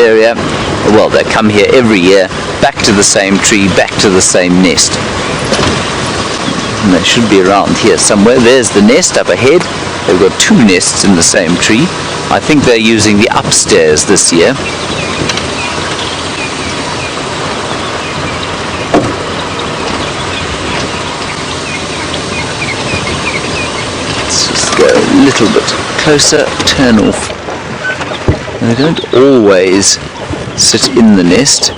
area, well, they come here every year, back to the same tree, back to the same nest. And they should be around here somewhere. There's the nest up ahead. They've got 2 nests in the same tree. I think they're using the upstairs this year. Let's just go a little bit closer, turn off. They don't always sit in the nest.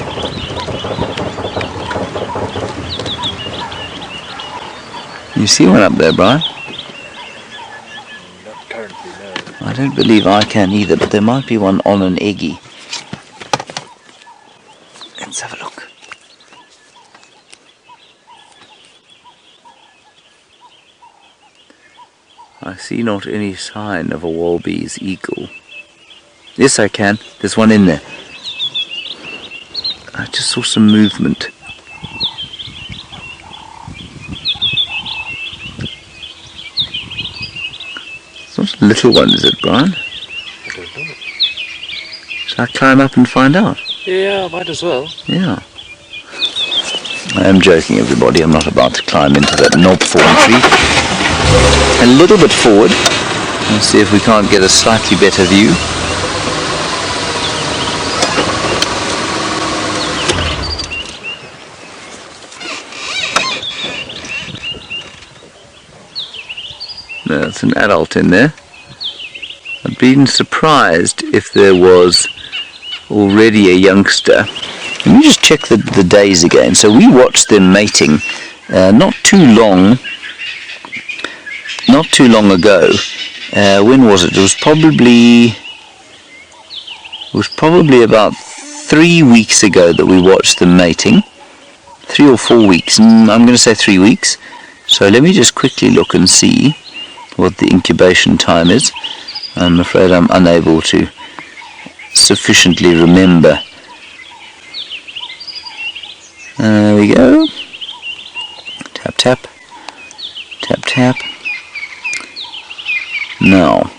You see one up there, Brian? Not currently, no. I don't believe I can either, but there might be one on an eggie. Let's have a look. I see not any sign of a Wahlberg's eagle. Yes, I can. There's one in there. I just saw some movement. It's not a little one, is it, Brian? I don't know. Shall I climb up and find out? Yeah, might as well. Yeah. I am joking, everybody. I'm not about to climb into that knobthorn tree. A little bit forward. Let's see if we can't get a slightly better view. No, it's an adult in there. I'd been surprised if there was already a youngster. Let me just check the days again. So we watched them mating not too long ago. When was it? It was probably about 3 weeks ago that we watched them mating. 3 or 4 weeks. I'm going to say 3 weeks. So let me just quickly look and see what the incubation time is. I'm afraid I'm unable to sufficiently remember. There we go. Tap, tap. Tap, tap. Now,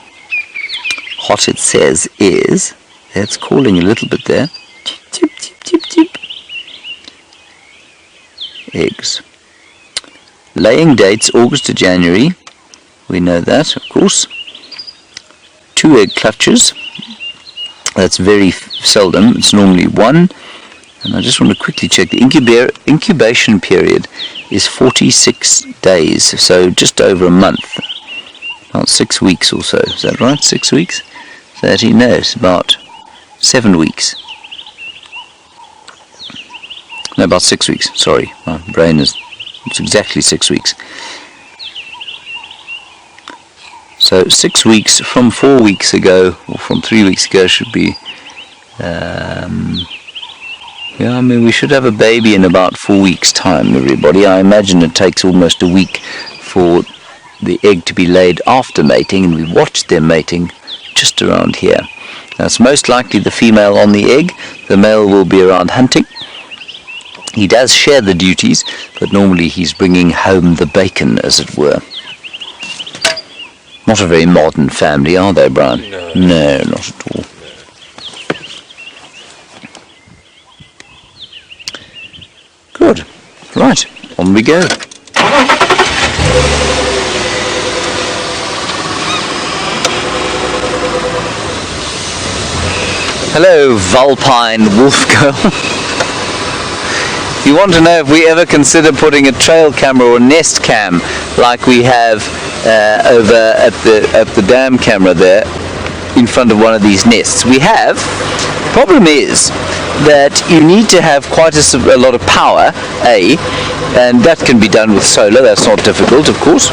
what it says is, it's calling a little bit there. Chip, chip, chip, chip. Eggs. Laying dates August to January. We know that, of course. 2 egg clutches. That's very seldom. It's normally 1. And I just want to quickly check. The incubation period is 46 days, so just over a month. About 6 weeks or so. Is that right? 6 weeks? 30? No, it's about 7 weeks. No, about 6 weeks. Sorry, my brain is... It's exactly 6 weeks. So 6 weeks from 4 weeks ago, or from 3 weeks ago, should be... yeah, I mean, we should have a baby in about 4 weeks' time, everybody. I imagine it takes almost a week for the egg to be laid after mating, and we watched them mating just around here. That's most likely the female on the egg. The male will be around hunting. He does share the duties, but normally he's bringing home the bacon, as it were. Not a very modern family, are they, Brian? No. No, not at all. Good. Right, on we go. Hello, vulpine wolf girl. If you want to know if we ever consider putting a trail camera or nest cam like we have over at the dam camera there in front of one of these nests, we have. The problem is that you need to have quite a lot of power, and that can be done with solar. That's not difficult, of course.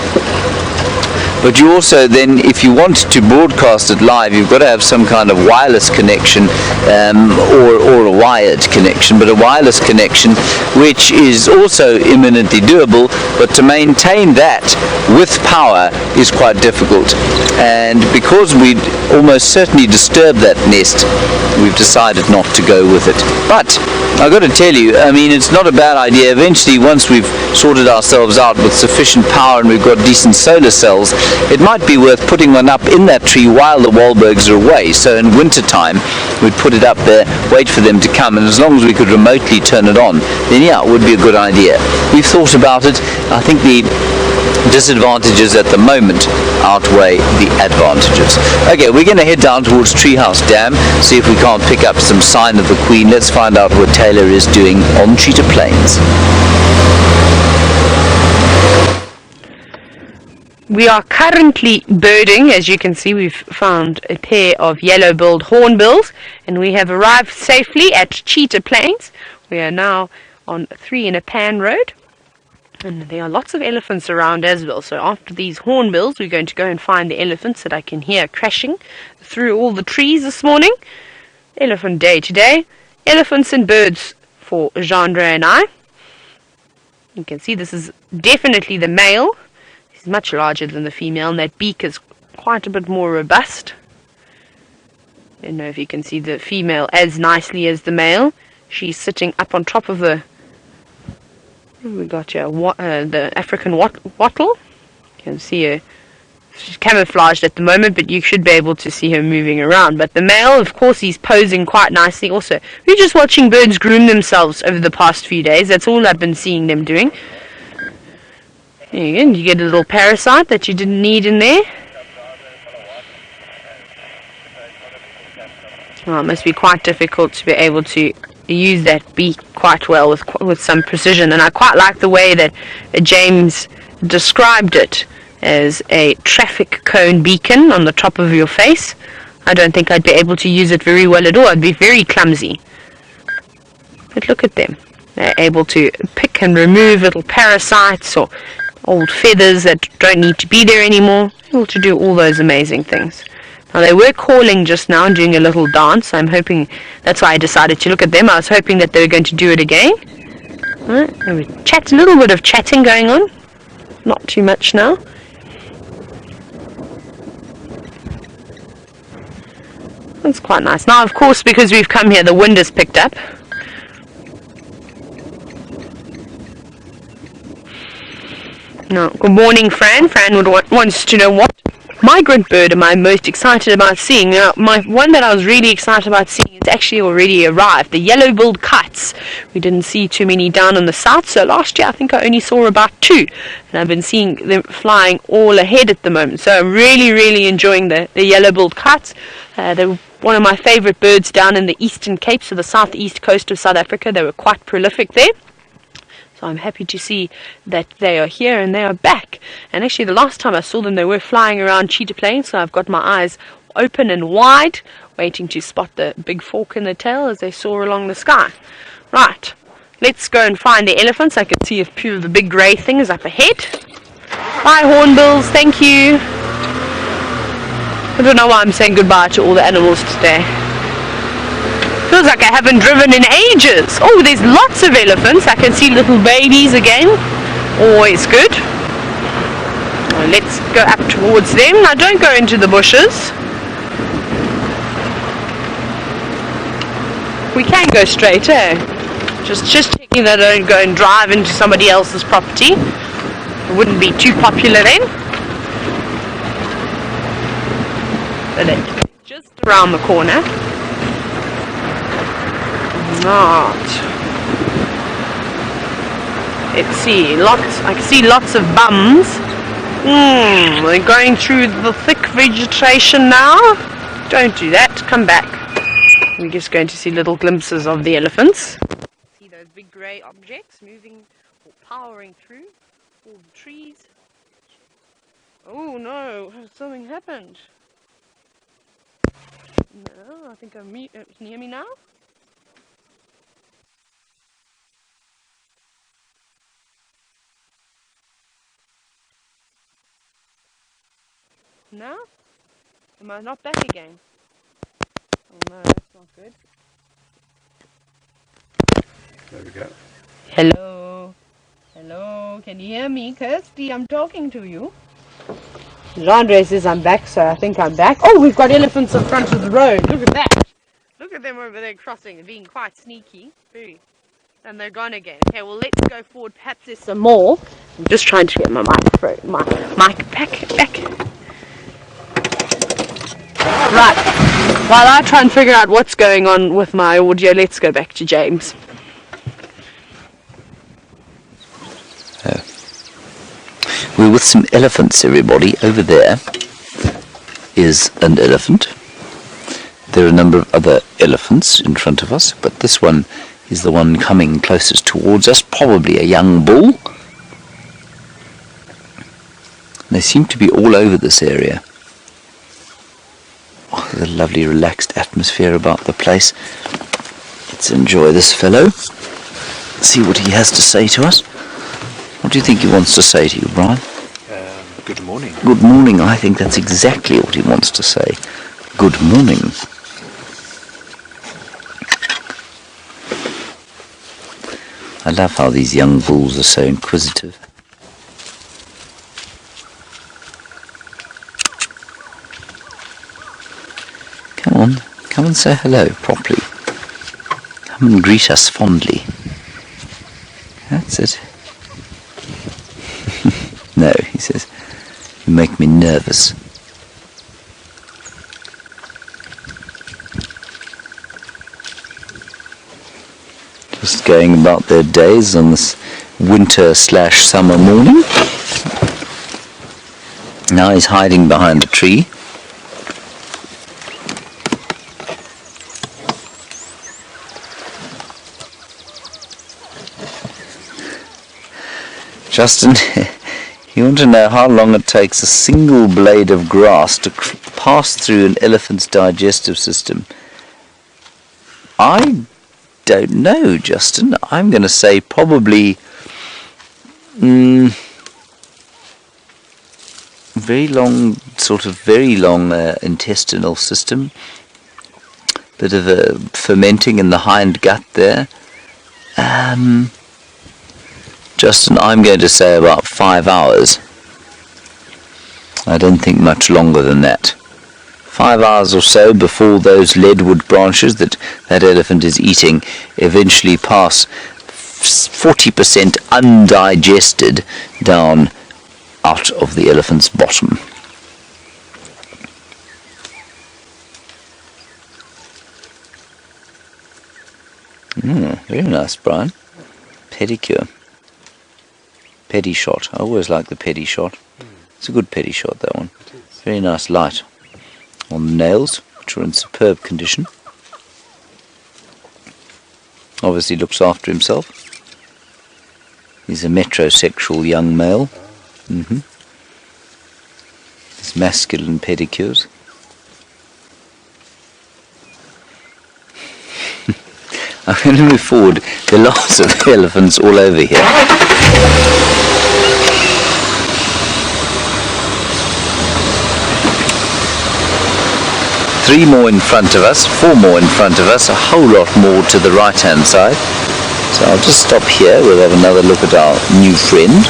But you also then, if you want to broadcast it live, you've got to have some kind of wireless connection, or a wired connection, but a wireless connection, which is also imminently doable, but to maintain that with power is quite difficult. And because we almost certainly disturb that nest. We've decided not to go with it. But I've got to tell you, I mean, it's not a bad idea. Eventually, once we've sorted ourselves out with sufficient power and we've got decent solar cells, it might be worth putting one up in that tree while the Wahlbergs are away. So in winter time, we'd put it up there, wait for them to come, and as long as we could remotely turn it on, then yeah, it would be a good idea. We've thought about it. I think the disadvantages at the moment outweigh the advantages. Okay, we're going to head down towards Treehouse Dam, see if we can't pick up some sign of the Queen. Let's find out what Taylor is doing on Cheetah Plains. We are currently birding. As you can see, we've found a pair of yellow-billed hornbills, and we have arrived safely at Cheetah Plains. We are now on 3 in a Pan Road, and there are lots of elephants around as well. So after these hornbills, we're going to go and find the elephants that I can hear crashing through all the trees this morning. Elephant day today. Elephants and birds for Jeandre and I. You can see this is definitely the male. He's much larger than the female, and that beak is quite a bit more robust. I don't know if you can see the female as nicely as the male. She's sitting up on top of the... We got here the African wattle. You can see her. She's camouflaged at the moment, but you should be able to see her moving around. But the male, of course, he's posing quite nicely also. We're just watching birds groom themselves over the past few days. That's all I've been seeing them doing. There you go. You get a little parasite that you didn't need in there. Well, it must be quite difficult to be able to use that beak quite well with some precision, and I quite like the way that James described it as a traffic cone beacon on the top of your face. I don't think I'd be able to use it very well at all. I'd be very clumsy. But look at them. They're able to pick and remove little parasites or old feathers that don't need to be there anymore. Able to do all those amazing things. Now, they were calling just now and doing a little dance. I'm hoping, that's why I decided to look at them. I was hoping that they were going to do it again. Right, there was a little bit of chatting going on. Not too much now. That's quite nice. Now, of course, because we've come here, the wind has picked up. No. Good morning, Fran. Fran wants to know what migrant bird am I most excited about seeing. Now, my one that I was really excited about seeing is actually already arrived. The yellow-billed kites. We didn't see too many down in the south, so last year I think I only saw about 2. And I've been seeing them flying all ahead at the moment. So I'm really, really enjoying the yellow-billed kites. They're one of my favorite birds down in the Eastern Cape, so the southeast coast of South Africa. They were quite prolific there. So I'm happy to see that they are here and they are back. And actually the last time I saw them, they were flying around Cheetah Plains, so I've got my eyes open and wide, waiting to spot the big fork in the tail as they soar along the sky. Right, let's go and find the elephants. I can see a few of the big grey things up ahead. Bye, Hornbills, thank you. I don't know why I'm saying goodbye to all the animals today. Feels like I haven't driven in ages. Oh, there's lots of elephants. I can see little babies again. Always good. Well, let's go up towards them. Now, don't go into the bushes. We can go straight, eh? Just checking that I don't go and drive into somebody else's property. It wouldn't be too popular then. But it's just around the corner. Not. Let's see. I can see lots of bums. They're going through the thick vegetation now. Don't do that. Come back. We're just going to see little glimpses of the elephants. See those big grey objects moving or powering through all the trees. Oh no! Something happened. No, I think I'm mute. Can you hear me now? No? Am I not back again? Oh no, that's not good. There we go. Hello? Hello? Can you hear me? Kirsty, I'm talking to you. Andre says I'm back, so I think I'm back. Oh, we've got elephants in front of the road. Look at that. Look at them over there crossing, being quite sneaky. Very. And they're gone again. Okay, well, let's go forward. Perhaps there's some more. I'm just trying to get my microphone, my mic back. Right. While I try and figure out what's going on with my audio, let's go back to James. We're with some elephants, everybody. Over there is an elephant. There are a number of other elephants in front of us, but this one is the one coming closest towards us, probably a young bull. They seem to be all over this area. Oh, there's a lovely relaxed atmosphere about the place. Let's enjoy this fellow. See what he has to say to us. What do you think he wants to say to you, Brian? Good morning. Good morning. I think that's exactly what he wants to say. Good morning. I love how these young bulls are so inquisitive. Come and say hello properly. Come and greet us fondly. That's it. No, he says, you make me nervous. Just going about their days on this winter/summer morning. Now he's hiding behind a tree. Justin, you want to know how long it takes a single blade of grass to pass through an elephant's digestive system? I don't know, Justin. I'm going to say probably very long intestinal system. Bit of a fermenting in the hind gut there. Justin, I'm going to say about 5 hours. I don't think much longer than that. 5 hours or so before those leadwood branches that elephant is eating eventually pass 40% undigested down out of the elephant's bottom. Very nice, Brian. Pedicure. Pedi shot. I always like the pedi shot. It's a good pedi shot, that one. Very nice light on the nails, which are in superb condition. Obviously looks after himself. He's a metrosexual young male. His masculine pedicures. I'm going to move forward. There are lots of elephants all over here. 3 more in front of us, 4 more in front of us, a whole lot more to the right hand side. So I'll just stop here, we'll have another look at our new friend.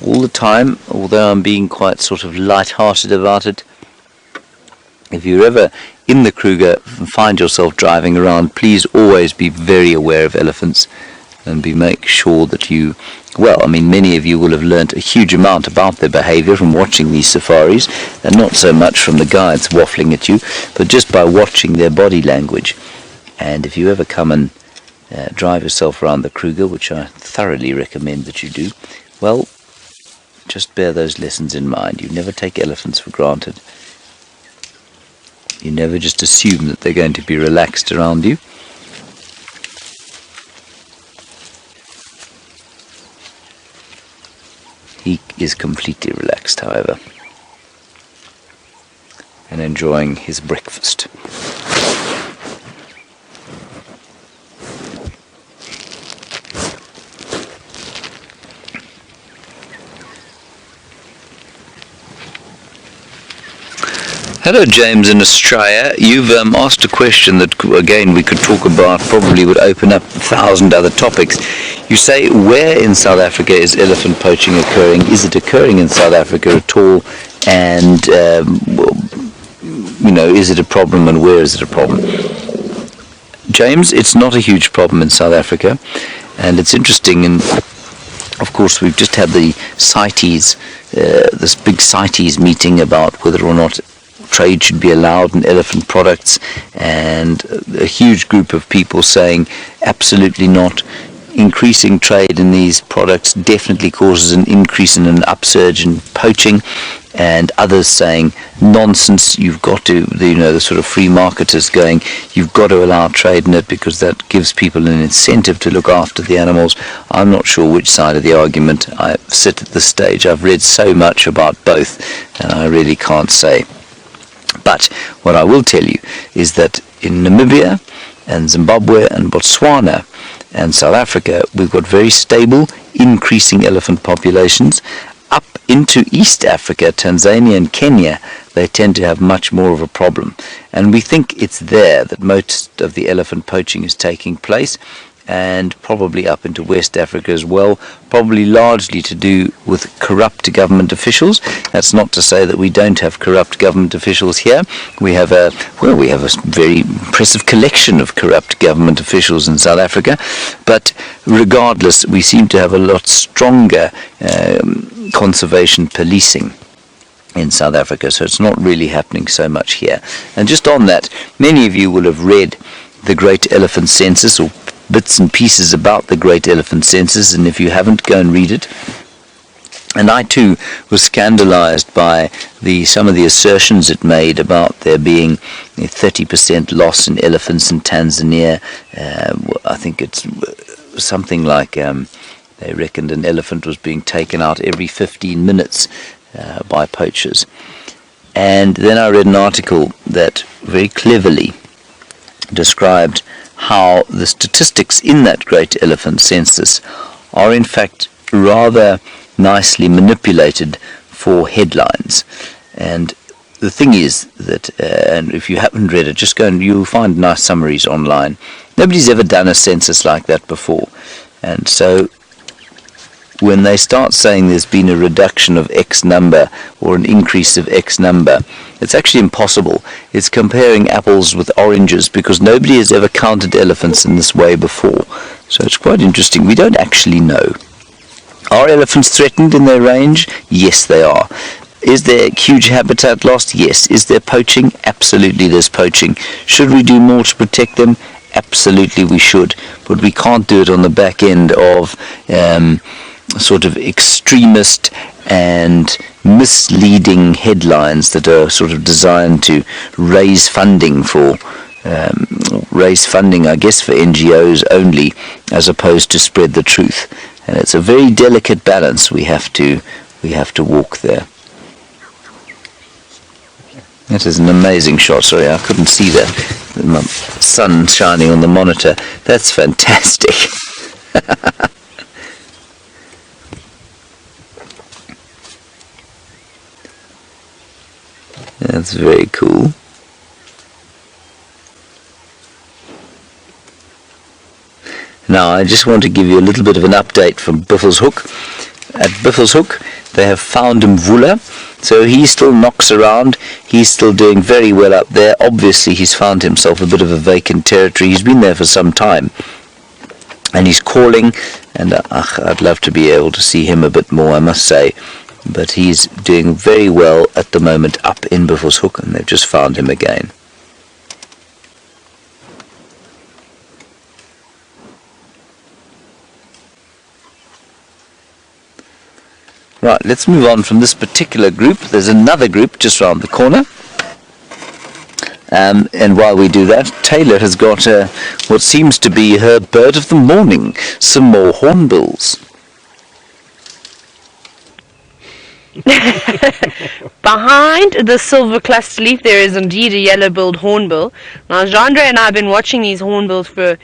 All the time, although I'm being quite sort of light-hearted about it, if you're ever in the Kruger and find yourself driving around, please always be very aware of elephants and make sure that you, well, I mean, many of you will have learnt a huge amount about their behaviour from watching these safaris, and not so much from the guides waffling at you, but just by watching their body language. And if you ever come and drive yourself around the Kruger, which I thoroughly recommend that you do, well, just bear those lessons in mind. You never take elephants for granted. You never just assume that they're going to be relaxed around you. He is completely relaxed, however, and enjoying his breakfast. Hello, James in Australia. You've asked a question that, again, we could talk about, probably would open up 1,000 other topics. You say, where in South Africa is elephant poaching occurring? Is it occurring in South Africa at all? And, is it a problem, and where is it a problem? James, it's not a huge problem in South Africa, and it's interesting, and of course we've just had the CITES, this big CITES meeting about whether or not trade should be allowed in elephant products, and a huge group of people saying absolutely not. Increasing trade in these products definitely causes an increase in an upsurge in poaching, and others saying nonsense, you've got to, the sort of free marketers going, you've got to allow trade in it because that gives people an incentive to look after the animals. I'm not sure which side of the argument I sit at this stage. I've read so much about both, and I really can't say. But what I will tell you is that in Namibia and Zimbabwe and Botswana and South Africa, we've got very stable, increasing elephant populations. Up into East Africa, Tanzania and Kenya, they tend to have much more of a problem. And we think it's there that most of the elephant poaching is taking place, and probably up into West Africa as well, probably largely to do with corrupt government officials. That's not to say that we don't have corrupt government officials here. We have a very impressive collection of corrupt government officials in South Africa, but regardless, we seem to have a lot stronger conservation policing in South Africa, so it's not really happening so much here. And just on that, many of you will have read the Great Elephant Census, or bits and pieces about the Great Elephant Census, and if you haven't, go and read it. And I too was scandalized by some of the assertions it made about there being a 30% loss in elephants in Tanzania. I think it's something like they reckoned an elephant was being taken out every 15 minutes by poachers. And then I read an article that very cleverly described how the statistics in that Great Elephant Census are in fact rather nicely manipulated for headlines. And the thing is that, and if you haven't read it, just go and you'll find nice summaries online. Nobody's ever done a census like that before. And so when they start saying there's been a reduction of X number or an increase of X number, it's actually impossible. It's comparing apples with oranges because nobody has ever counted elephants in this way before. So it's quite interesting. We don't actually know. Are elephants threatened in their range? Yes, they are. Is there huge habitat loss? Yes. Is there poaching? Absolutely there's poaching. Should we do more to protect them? Absolutely we should. But we can't do it on the back end of sort of extremist and misleading headlines that are sort of designed to raise funding, I guess, for NGOs only, as opposed to spread the truth. And it's a very delicate balance we have to walk there. That is an amazing shot. Sorry, I couldn't see that. My sun shining on the monitor. That's fantastic. That's very cool. Now, I just want to give you a little bit of an update from Buffelshoek. At Buffelshoek, they have found Mvula, so he still knocks around. He's still doing very well up there. Obviously, he's found himself a bit of a vacant territory. He's been there for some time, and he's calling, and I'd love to be able to see him a bit more, I must say. But he's doing very well at the moment up in Buffelshoek, and they've just found him again. Right, let's move on from this particular group. There's another group just around the corner. And while we do that, Taylor has got what seems to be her bird of the morning, some more hornbills. Behind the silver cluster leaf there is indeed a yellow-billed hornbill. Now Jandre and I have been watching these hornbills for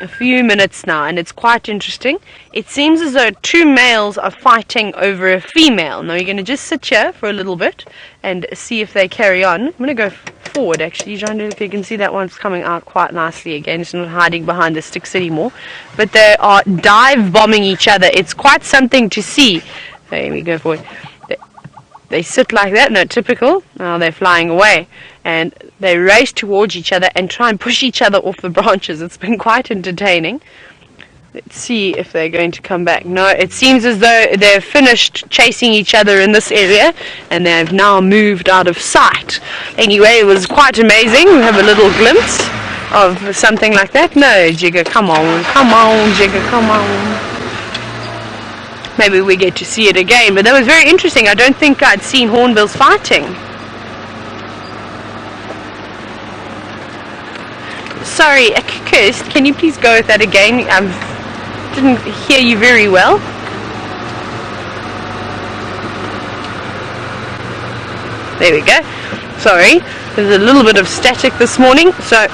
a few minutes now, and it's quite interesting. It seems as though two males are fighting over a female. Now you're going to just sit here for a little bit and see if they carry on. I'm going to go forward actually, trying to, if you can see that one's coming out quite nicely again. It's not hiding behind the sticks anymore. But they are dive bombing each other. It's quite something to see. There we go forward. They sit like that, no, typical. Now they're flying away, and they race towards each other and try and push each other off the branches. It's been quite entertaining. Let's see if they're going to come back. No, it seems as though they've finished chasing each other in this area, and they've now moved out of sight. Anyway, it was quite amazing. We have a little glimpse of something like that. No, Jigger, come on, Jigger, come on. Maybe we get to see it again, but that was very interesting. I don't think I'd seen hornbills fighting. Sorry, Kirst, can you please go with that again? I didn't hear you very well. There we go. Sorry, there's a little bit of static this morning. So,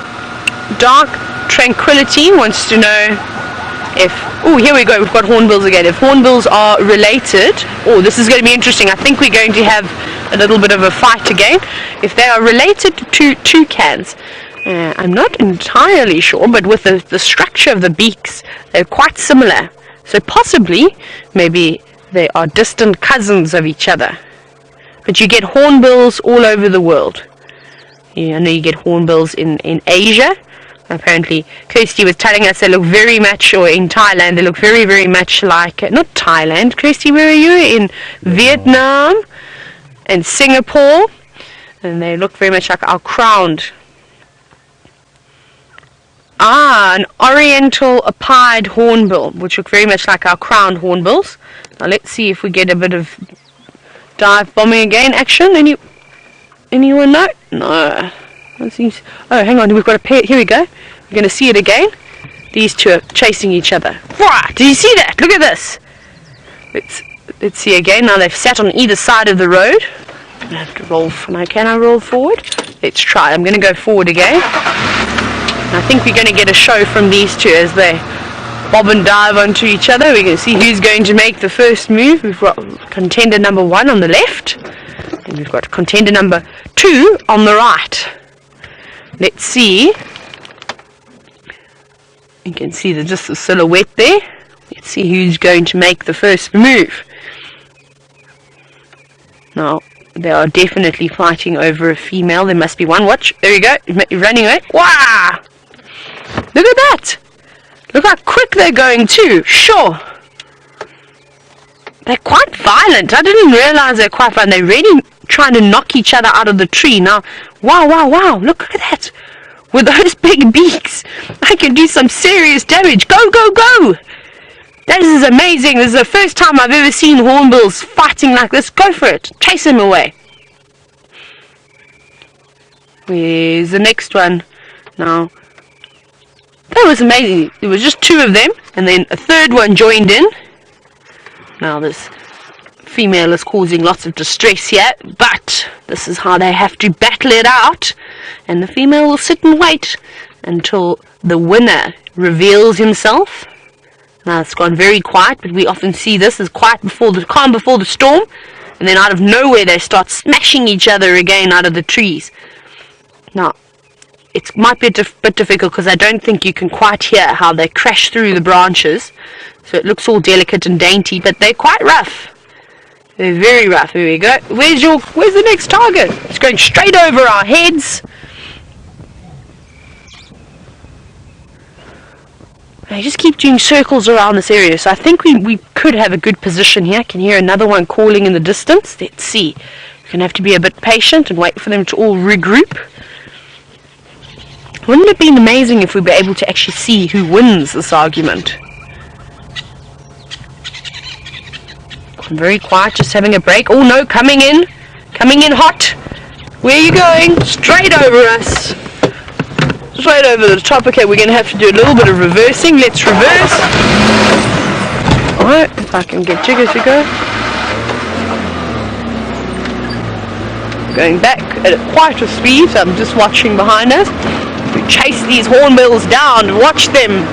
Dark Tranquility wants to know if, oh, here we go, we've got hornbills again. If hornbills are related, oh, this is going to be interesting. I think we're going to have a little bit of a fight again. If they are related to toucans, I'm not entirely sure, but with the structure of the beaks, they're quite similar. So possibly, maybe they are distant cousins of each other. But you get hornbills all over the world. I know you get hornbills in Asia. Apparently, Kirsty was telling us they look very much, or in Thailand, they look very, very much like, not Thailand, Kirsty, where are you? In Vietnam and Singapore. And they look very much like our crowned. An oriental pied hornbill, which look very much like our crowned hornbills. Now let's see if we get a bit of dive bombing again action. Anyone know? No. Oh, hang on, we've got a pair. Here we go. We're going to see it again. These two are chasing each other. Did you see that? Look at this. Let's see again. Now they've sat on either side of the road. I'm going to have to roll. Can I roll forward? Let's try. I'm going to go forward again. I think we're going to get a show from these two as they bob and dive onto each other. We're going to see who's going to make the first move. We've got contender number 1 on the left, and we've got contender number 2 on the right. Let's see. You can see there's just a silhouette there. Let's see who's going to make the first move. Now, they are definitely fighting over a female. There must be one. Watch. There you go. You're running away. Wow! Look at that. Look how quick they're going too. Sure. They're quite violent. I didn't realize they're quite violent. They're really trying to knock each other out of the tree. Now, wow. Look at that. With those big beaks, I can do some serious damage. Go. This is amazing. This is the first time I've ever seen hornbills fighting like this. Go for it. Chase him away. Where's the next one? Now, that was amazing. There was just 2 of them, and then a third one joined in. Now this female is causing lots of distress here, but this is how they have to battle it out, and the female will sit and wait until the winner reveals himself. Now it's gone very quiet, but we often see this as calm before the storm, and then out of nowhere they start smashing each other again out of the trees. Now it might be a bit difficult because I don't think you can quite hear how they crash through the branches, so it looks all delicate and dainty, but they're quite rough. They're very rough. Here we go. Where's the next target? It's going straight over our heads. They just keep doing circles around this area, so I think we could have a good position here. I can hear another one calling in the distance. Let's see. We're going to have to be a bit patient and wait for them to all regroup. Wouldn't it have been amazing if we were able to actually see who wins this argument? I'm very quiet, just having a break. Oh no, coming in hot. Where are you going? Straight over us. Straight over the top. Okay, we're going to have to do a little bit of reversing. Let's reverse. Alright, if I can get Jigger to go. Going back at quite a speed, so I'm just watching behind us. We chase these hornbills down. Watch them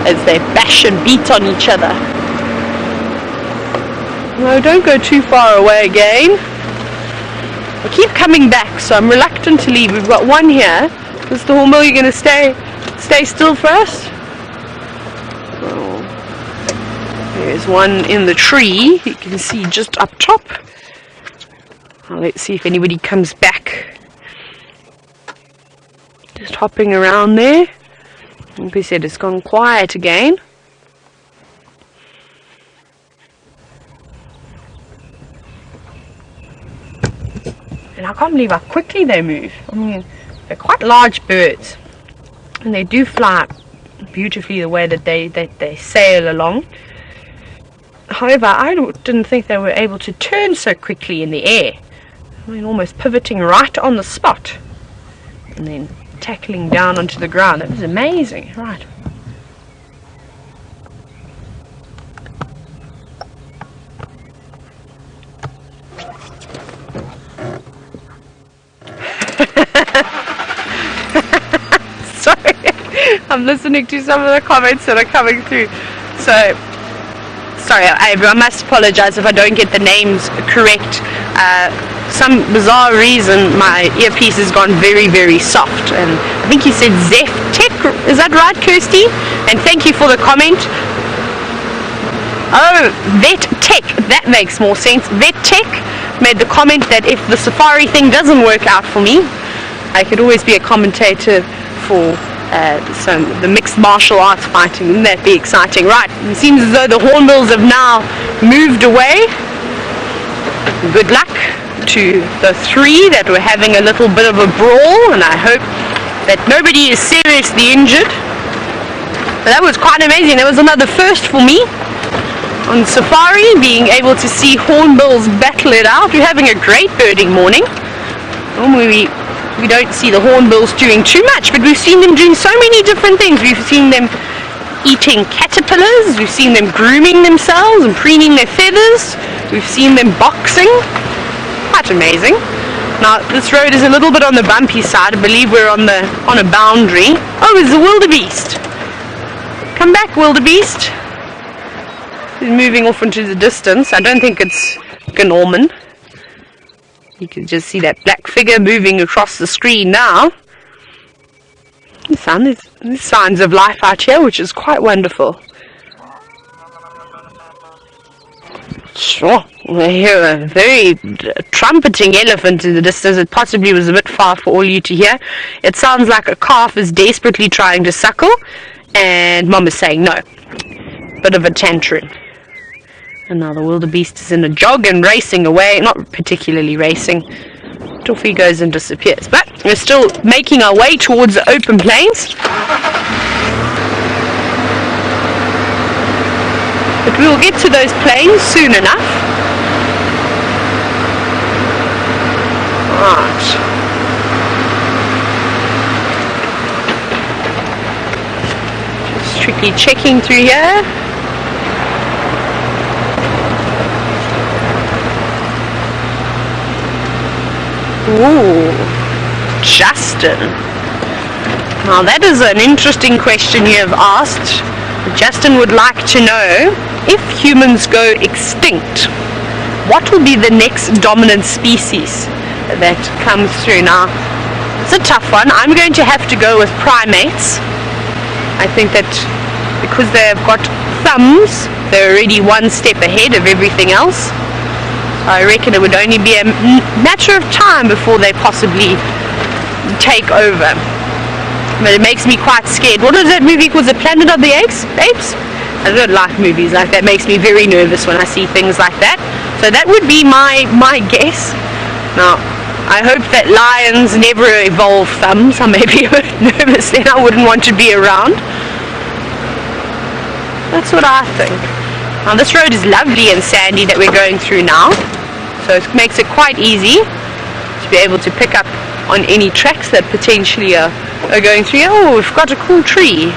as they bash and beat on each other. No, don't go too far away again. I keep coming back, so I'm reluctant to leave. We've got one here. Mr. Hornbill, you're going to stay still for us? Oh. There's one in the tree. You can see just up top. Well, let's see if anybody comes back. Just hopping around there. Like we said, it's gone quiet again. And I can't believe how quickly they move. I mean, they're quite large birds. And they do fly beautifully the way that they sail along. However, I didn't think they were able to turn so quickly in the air. I mean, almost pivoting right on the spot. And then tackling down onto the ground. That was amazing. Right. Sorry, I'm listening to some of the comments that are coming through. So, sorry, I must apologize if I don't get the names correct. Some bizarre reason my earpiece has gone very, very soft. And I think you said Zef Tech, is that right, Kirsty? And thank you for the comment. Oh, Vet Tech, that makes more sense. Vet Tech made the comment that if the safari thing doesn't work out for me, I could always be a commentator for the mixed martial arts fighting. Wouldn't that be exciting? Right, it seems as though the Hornbills have now moved away. Good luck to the three that were having a little bit of a brawl, and I hope that nobody is seriously injured. But that was quite amazing. That was another first for me on safari, being able to see Hornbills battle it out. We're having a great birding morning. Normally we don't see the Hornbills doing too much, but we've seen them doing so many different things. We've seen them eating caterpillars, we've seen them grooming themselves and preening their feathers, we've seen them boxing. Quite amazing. Now this road is a little bit on the bumpy side. I believe we're on a boundary. Oh, it's the wildebeest. Come back, wildebeest. He's moving off into the distance. I don't think it's Norman. You can just see that black figure moving across the screen now. There's signs of life out here, which is quite wonderful. Sure, we hear a very trumpeting elephant in the distance. It possibly was a bit far for all you to hear. It sounds like a calf is desperately trying to suckle, and Mom is saying no. Bit of a tantrum. And now the wildebeest is in a jog and racing away. Not particularly racing. Off he goes and disappears. But we're still making our way towards the open plains. But we will get to those plains soon enough. Right. Just strictly checking through here. Ooh, Justin. Now that is an interesting question you have asked. Justin would like to know, if humans go extinct, what will be the next dominant species that comes through? Now, it's a tough one. I'm going to have to go with primates. I think that because they've got thumbs, they're already one step ahead of everything else. I reckon it would only be a matter of time before they possibly take over. But it makes me quite scared. What was that movie called? The Planet of the Apes? I don't like movies like that. It makes me very nervous when I see things like that. So that would be my guess. Now, I hope that lions never evolve thumbs. I may be a bit nervous then. I wouldn't want to be around. That's what I think. Now this road is lovely and sandy that we're going through now. So it makes it quite easy to be able to pick up on any tracks that potentially are going through. Oh, we've got a cool tree.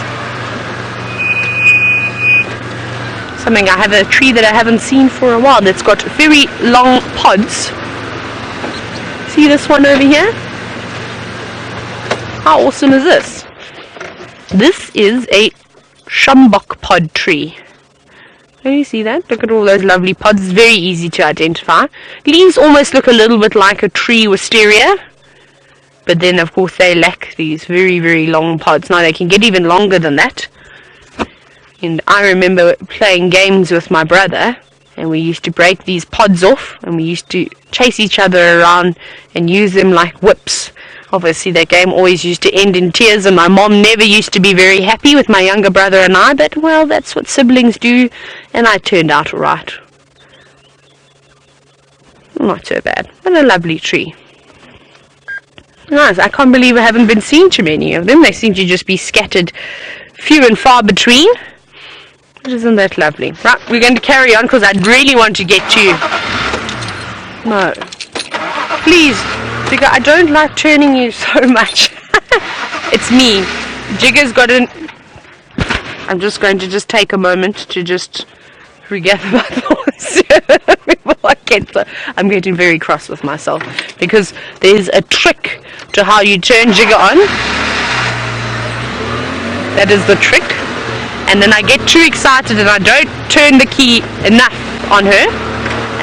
I have a tree that I haven't seen for a while that's got very long pods. See this one over here? How awesome is this? This is a Shambok pod tree. Can you see that? Look at all those lovely pods. It's very easy to identify. Leaves almost look a little bit like a tree wisteria, but then of course they lack these very, very long pods. Now they can get even longer than that. And I remember playing games with my brother, and we used to break these pods off, and we used to chase each other around and use them like whips. Obviously that game always used to end in tears, and my mom never used to be very happy with my younger brother and I, but well, that's what siblings do, and I turned out alright. Not so bad, but a lovely tree. Nice. I can't believe I haven't been seeing too many of them. They seem to just be scattered few and far between. Isn't that lovely? Right, we're going to carry on because I really want to get to... No. Please, Jigger, I don't like turning you so much. It's me. Jigger's got an... I'm just going to just take a moment to just regather my thoughts before I get to... I'm getting very cross with myself because there's a trick to how you turn Jigger on. That is the trick. And then I get too excited and I don't turn the key enough on her,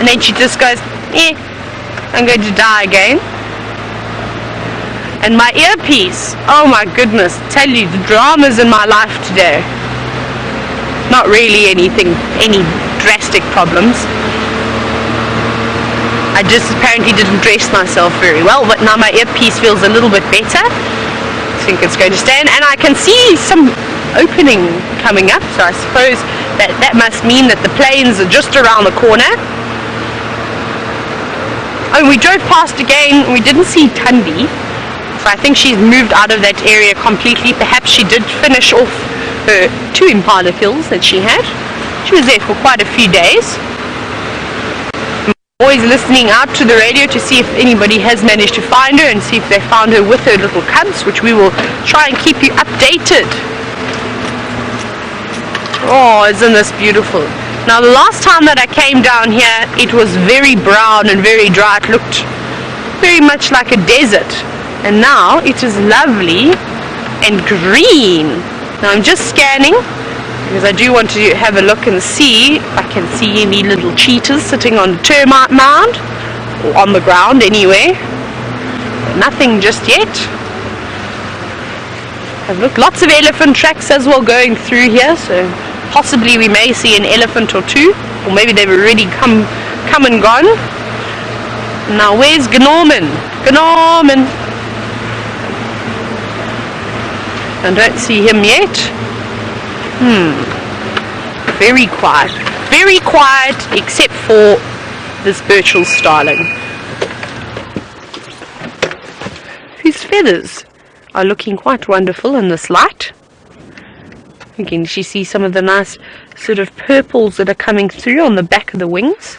and then she just goes, I'm going to die again. And my earpiece, oh my goodness, tell you, the dramas in my life today. Not really any drastic problems. I just apparently didn't dress myself very well, but now my earpiece feels a little bit better. I think it's going to stand, and I can see some opening coming up, so I suppose that must mean that the planes are just around the corner. Oh, we drove past again, we didn't see Tundi, so I think she's moved out of that area completely. Perhaps she did finish off her 2 Impala kills that she had. She was there for quite a few days. I'm always listening out to the radio to see if anybody has managed to find her and see if they found her with her little cubs, which we will try and keep you updated. Oh, isn't this beautiful? Now, the last time that I came down here, it was very brown and very dry. It looked very much like a desert. And now it is lovely and green. Now, I'm just scanning because I do want to have a look and see if I can see any little cheetahs sitting on the termite mound, or on the ground anyway. Nothing just yet. Look, lots of elephant tracks as well going through here, so possibly we may see an elephant or two, or maybe they've already come and gone. Now where's Gnorman? Gnorman! I don't see him yet. Very quiet except for this Burchell starling, whose feathers are looking quite wonderful in this light. Again, you see some of the nice sort of purples that are coming through on the back of the wings.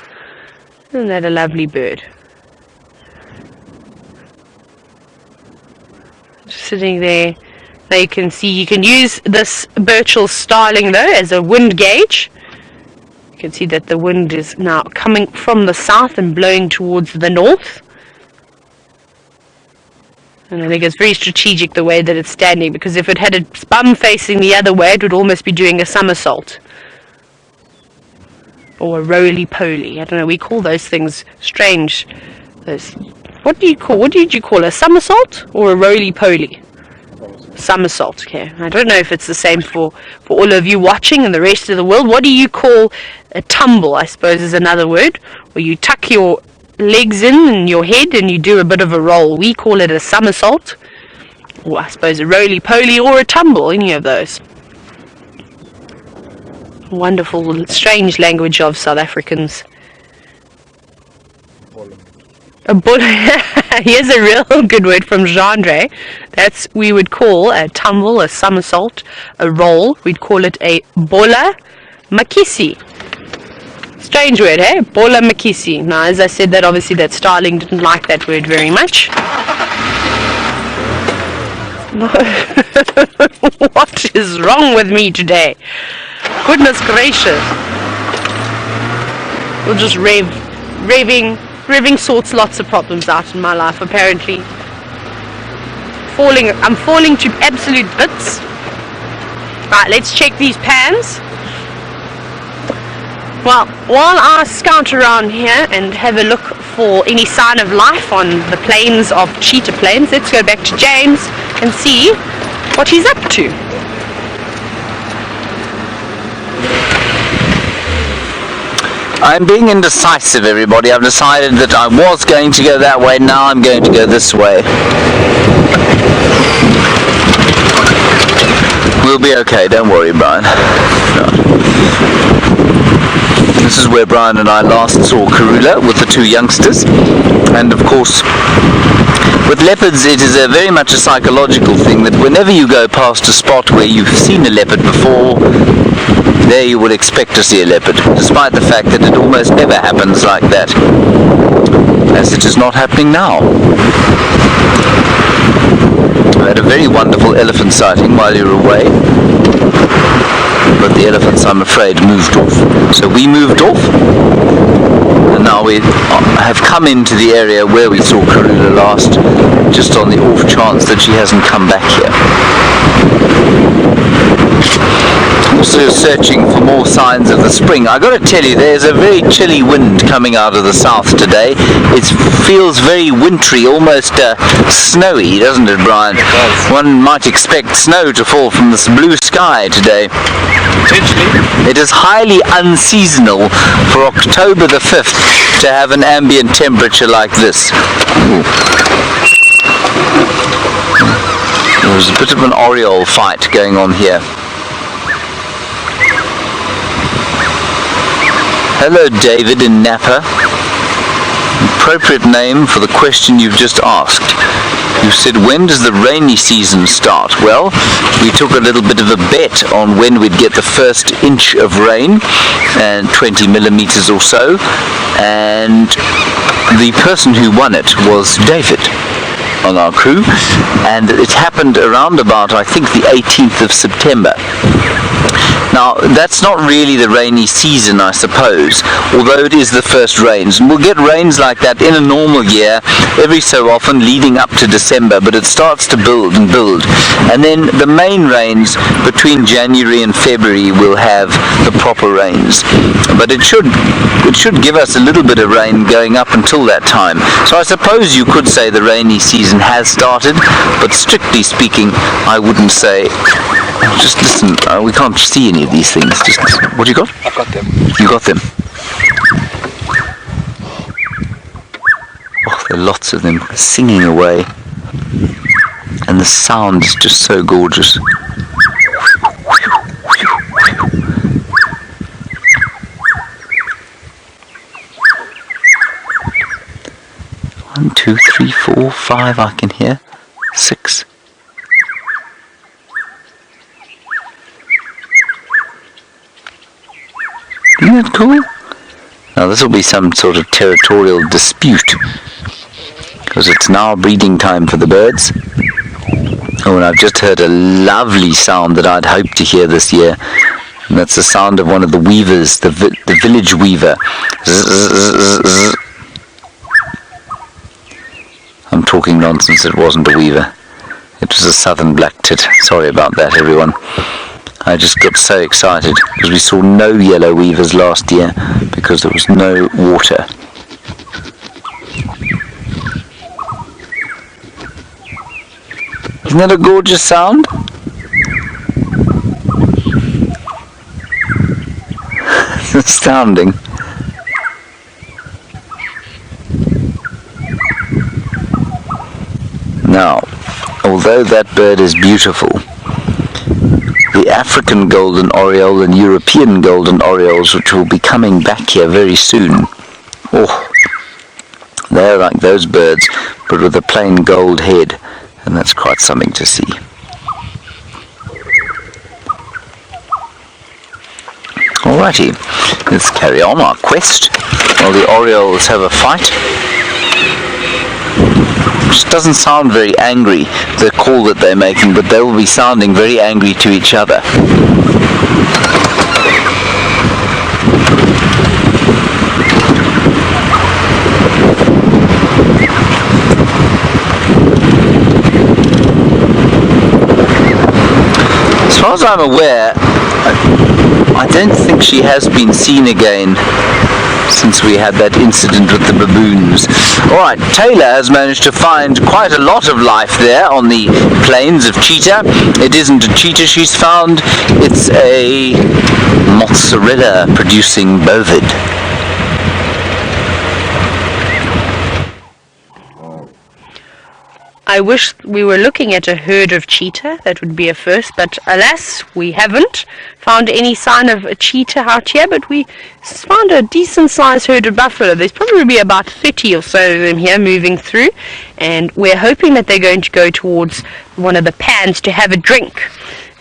Isn't that a lovely bird? Just sitting there. Now you can see, you can use this Burchell starling though as a wind gauge. You can see that the wind is now coming from the south and blowing towards the north. And I think it's very strategic the way that it's standing, because if it had its bum facing the other way, it would almost be doing a somersault. Or a roly-poly. I don't know, we call those things strange. Those, what did you call a somersault or a roly-poly? Somersault, okay. I don't know if it's the same for all of you watching and the rest of the world. What do you call a tumble, I suppose is another word, where you tuck your legs in your head and you do a bit of a roll. We call it a somersault, or I suppose a roly-poly or a tumble, any of those. Wonderful, strange language of South Africans. A bull. Here's a real good word from Genre. That's, we would call a tumble, a somersault, a roll. We'd call it a bola makisi. Strange word, eh? Bola makisi. Now, as I said, that obviously that starling didn't like that word very much. What is wrong with me today? Goodness gracious. We'll just raving sorts lots of problems out in my life, apparently. I'm falling to absolute bits. Right, let's check these pans. Well, while I scout around here and have a look for any sign of life on the plains of Cheetah Plains, let's go back to James and see what he's up to. I'm being indecisive, everybody. I've decided that I was going to go that way, now I'm going to go this way. We'll be okay, don't worry, Brian. This is where Brian and I last saw Karula with the two youngsters, and of course with leopards it is very much a psychological thing that whenever you go past a spot where you've seen a leopard before, there you would expect to see a leopard, despite the fact that it almost never happens like that, as it is not happening now. I had a very wonderful elephant sighting while you were away, but the elephants, I'm afraid, moved off. So we moved off, and now we have come into the area where we saw Karula last, just on the off chance that she hasn't come back here. Also searching for more signs of the spring. I got to tell you, there's a very chilly wind coming out of the south today. It feels very wintry, almost snowy, doesn't it, Brian? It does. One might expect snow to fall from this blue sky today. Potentially. It is highly unseasonal for October the 5th to have an ambient temperature like this. Ooh. There's a bit of an Oriole fight going on here. Hello, David in Napa. Appropriate name for the question you've just asked. You said, when does the rainy season start? Well, we took a little bit of a bet on when we'd get the first inch of rain, and 20 millimeters or so, and the person who won it was David on our crew, and it happened around about, I think, the 18th of September. Now, that's not really the rainy season, I suppose, although it is the first rains. And we'll get rains like that in a normal year, every so often leading up to December, but it starts to build and build. And then the main rains between January and February will have the proper rains. But it should give us a little bit of rain going up until that time. So I suppose you could say the rainy season has started, but strictly speaking, I wouldn't say. Just listen, we can't see any of these things. Just listen. What you got? I've got them. You got them. Oh, there are lots of them singing away. And the sound is just so gorgeous. 1, 2, 3, 4, 5 I can hear. 6. Isn't that cool? Now this will be some sort of territorial dispute, because it's now breeding time for the birds. Oh, and I've just heard a lovely sound that I'd hoped to hear this year, and that's the sound of one of the weavers, the village weaver. I'm talking nonsense, it wasn't a weaver. It was a southern black-tit. Sorry about that, everyone. I just got so excited because we saw no yellow weavers last year because there was no water. Isn't that a gorgeous sound? It's astounding. Now, although that bird is beautiful, the African golden oriole and European golden orioles, which will be coming back here very soon, oh, they're like those birds, but with a plain gold head, and that's quite something to see. Alrighty, let's carry on our quest while the orioles have a fight. Which doesn't sound very angry, the call that they're making, but they will be sounding very angry to each other. As far as I'm aware, I don't think she has been seen again since we had that incident with the baboons. Alright, Taylor has managed to find quite a lot of life there on the plains of Cheetah. It isn't a cheetah she's found, it's a mozzarella producing bovid. I wish we were looking at a herd of cheetah. That would be a first, but alas, we haven't found any sign of a cheetah out here, but we found a decent sized herd of buffalo. There's probably about 30 or so of them here moving through, and we're hoping that they're going to go towards one of the pans to have a drink.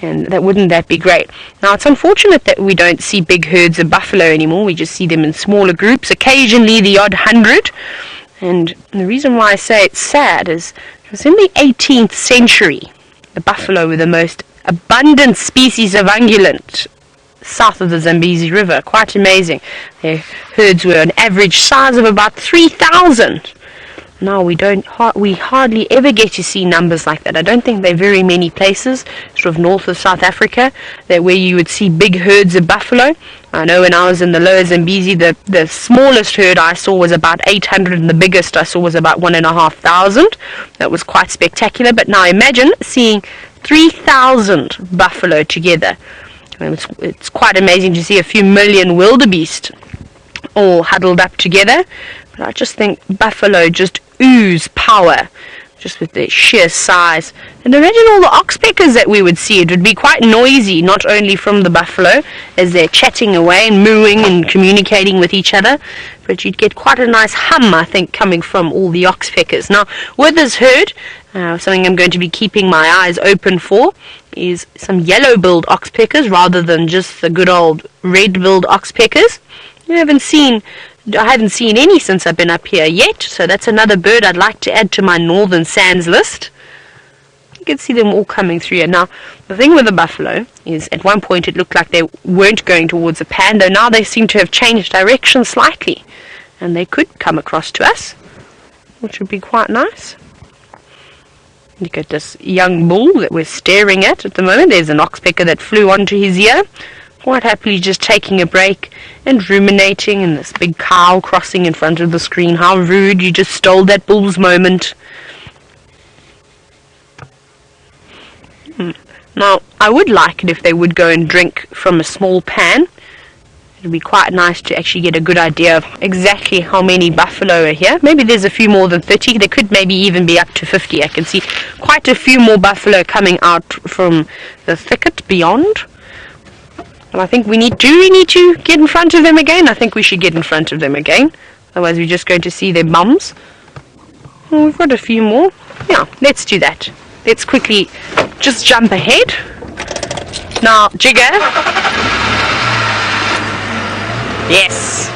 And wouldn't that be great? Now, it's unfortunate that we don't see big herds of buffalo anymore. We just see them in smaller groups, occasionally the odd 100. And the reason why I say it's sad is because in the 18th century, the buffalo were the most abundant species of ungulate south of the Zambezi River. Quite amazing. Their herds were an average size of about 3,000. Now we hardly ever get to see numbers like that. I don't think there are very many places, sort of north of South Africa, where you would see big herds of buffalo. I know when I was in the lower Zambezi, the smallest herd I saw was about 800, and the biggest I saw was about 1,500. That was quite spectacular. But now imagine seeing 3,000 buffalo together. I mean, it's quite amazing to see a few million wildebeest all huddled up together. But I just think buffalo just ooze power, just with their sheer size. And imagine all the oxpeckers that we would see. It would be quite noisy, not only from the buffalo as they're chatting away and mooing and communicating with each other, but you'd get quite a nice hum, I think, coming from all the oxpeckers. Now, with this herd, something I'm going to be keeping my eyes open for is some yellow-billed oxpeckers rather than just the good old red-billed oxpeckers. I haven't seen any since I've been up here yet, so that's another bird I'd like to add to my Northern Sands list. You can see them all coming through here. Now, the thing with the buffalo is at one point it looked like they weren't going towards a pan, though now they seem to have changed direction slightly, and they could come across to us, which would be quite nice. Look at this young bull that we're staring at the moment. There's an oxpecker that flew onto his ear, quite happily just taking a break and ruminating, and this big cow crossing in front of the screen. How rude, you just stole that bull's moment. Now, I would like it if they would go and drink from a small pan. It would be quite nice to actually get a good idea of exactly how many buffalo are here. Maybe there's a few more than 30. There could maybe even be up to 50. I can see quite a few more buffalo coming out from the thicket beyond. And I think do we need to get in front of them again? I think we should get in front of them again. Otherwise we're just going to see their bums. Oh, we've got a few more. Yeah, let's do that. Let's quickly just jump ahead. Now, Jigger. Yes.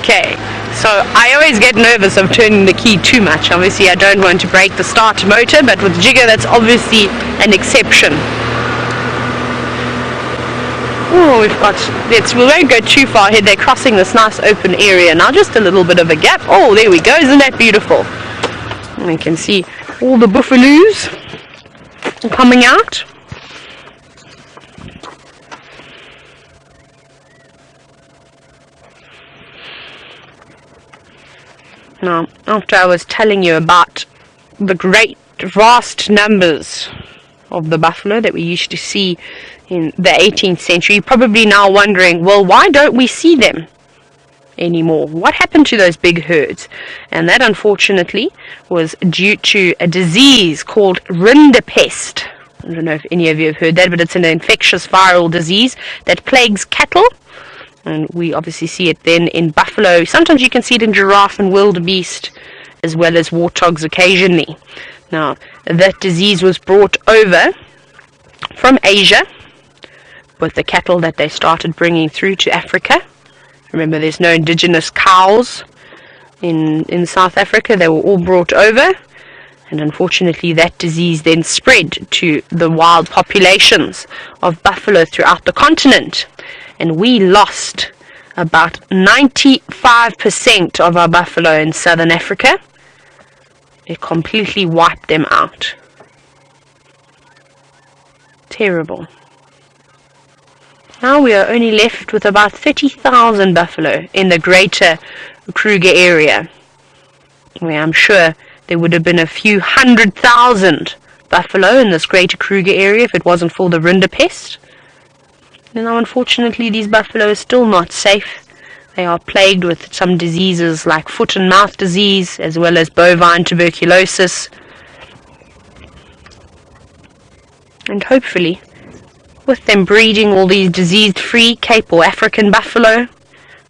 Okay. So I always get nervous of turning the key too much. Obviously I don't want to break the start motor, but with Jigger that's obviously an exception. Oh, we won't go too far ahead. They're crossing this nice open area now, just a little bit of a gap. Oh, there we go. Isn't that beautiful? And we can see all the buffaloes coming out. Now, after I was telling you about the great, vast numbers of the buffalo that we used to see in the 18th century, you're probably now wondering, well, why don't we see them anymore? What happened to those big herds? And that, unfortunately, was due to a disease called rinderpest. I don't know if any of you have heard that, but it's an infectious viral disease that plagues cattle. And we obviously see it then in buffalo. Sometimes you can see it in giraffe and wildebeest, as well as warthogs occasionally. Now, that disease was brought over from Asia with the cattle that they started bringing through to Africa. Remember, there's no indigenous cows in South Africa. They were all brought over, and unfortunately that disease then spread to the wild populations of buffalo throughout the continent, and we lost about 95% of our buffalo in southern Africa. It completely wiped them out. Terrible. Now we are only left with about 30,000 buffalo in the greater Kruger area, where I'm sure there would have been a few 100,000 buffalo in this greater Kruger area if it wasn't for the rinderpest. And now unfortunately these buffalo are still not safe. They are plagued with some diseases like foot and mouth disease, as well as bovine tuberculosis. And hopefully, with them breeding all these disease-free Cape or African buffalo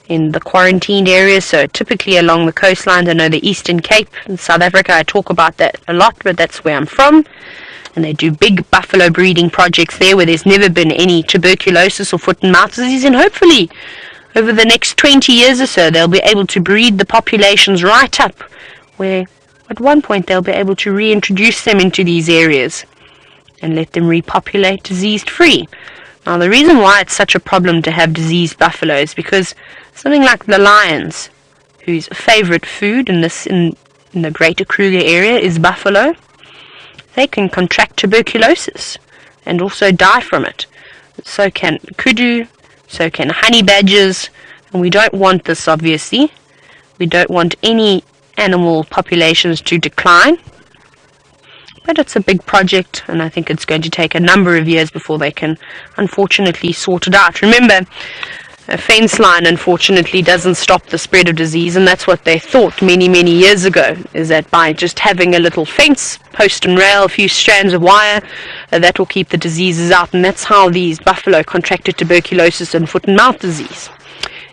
in the quarantined areas, so typically along the coastline, I know the Eastern Cape in South Africa, I talk about that a lot, but that's where I'm from. And they do big buffalo breeding projects there where there's never been any tuberculosis or foot and mouth disease, and hopefully over the next 20 years or so they'll be able to breed the populations right up, where at one point they'll be able to reintroduce them into these areas and let them repopulate diseased free. Now the reason why it's such a problem to have diseased buffalo is because something like the lions, whose favorite food in the greater Kruger area is buffalo, they can contract tuberculosis and also die from it. So can kudu, so can honey badgers, and we don't want this, obviously. We don't want any animal populations to decline. But it's a big project, and I think it's going to take a number of years before they can, unfortunately, sort it out. Remember, a fence line, unfortunately, doesn't stop the spread of disease, and that's what they thought many, many years ago, is that by just having a little fence, post and rail, a few strands of wire, that will keep the diseases out, and that's how these buffalo contracted tuberculosis and foot and mouth disease.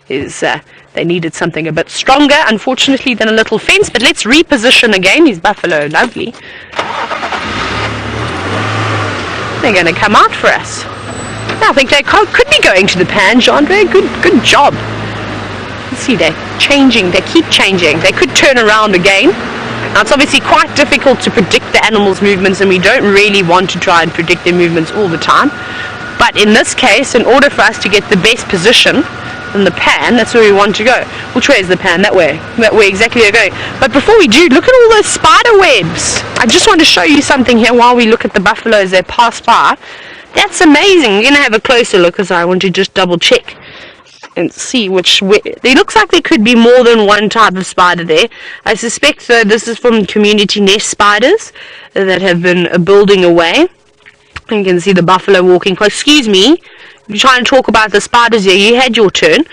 They needed something a bit stronger, unfortunately, than a little fence. But let's reposition again. These buffalo are lovely. They're going to come out for us. I think they could be going to the pan, Jean-Andre. Good job. Let's see, they're changing. They keep changing. They could turn around again. Now, it's obviously quite difficult to predict the animals' movements, and we don't really want to try and predict their movements all the time. But in this case, in order for us to get the best position in the pan, that's where we want to go. Which way is the pan? That way. That way exactly we're going. But before we do, look at all those spider webs. I just want to show you something here while we look at the buffaloes that pass by. That's amazing. We're going to have a closer look, because I want to just double check and see which way. It looks like there could be more than one type of spider there. I suspect, though, this is from community nest spiders that have been building away. You can see the buffalo walking close. Excuse me, you're trying to talk about the spiders here. You had your turn.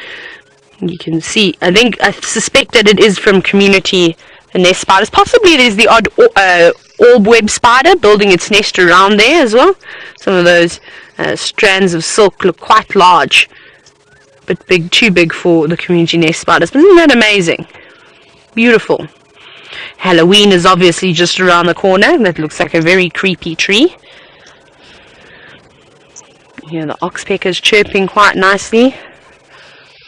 You can see, I suspect that it is from community nest spiders. Possibly it is the odd orb web spider building its nest around there as well. Some of those strands of silk look quite large, but too big for the community nest spiders. But isn't that amazing? Beautiful. Halloween is obviously just around the corner. That looks like a very creepy tree. Here the oxpeckers chirping quite nicely.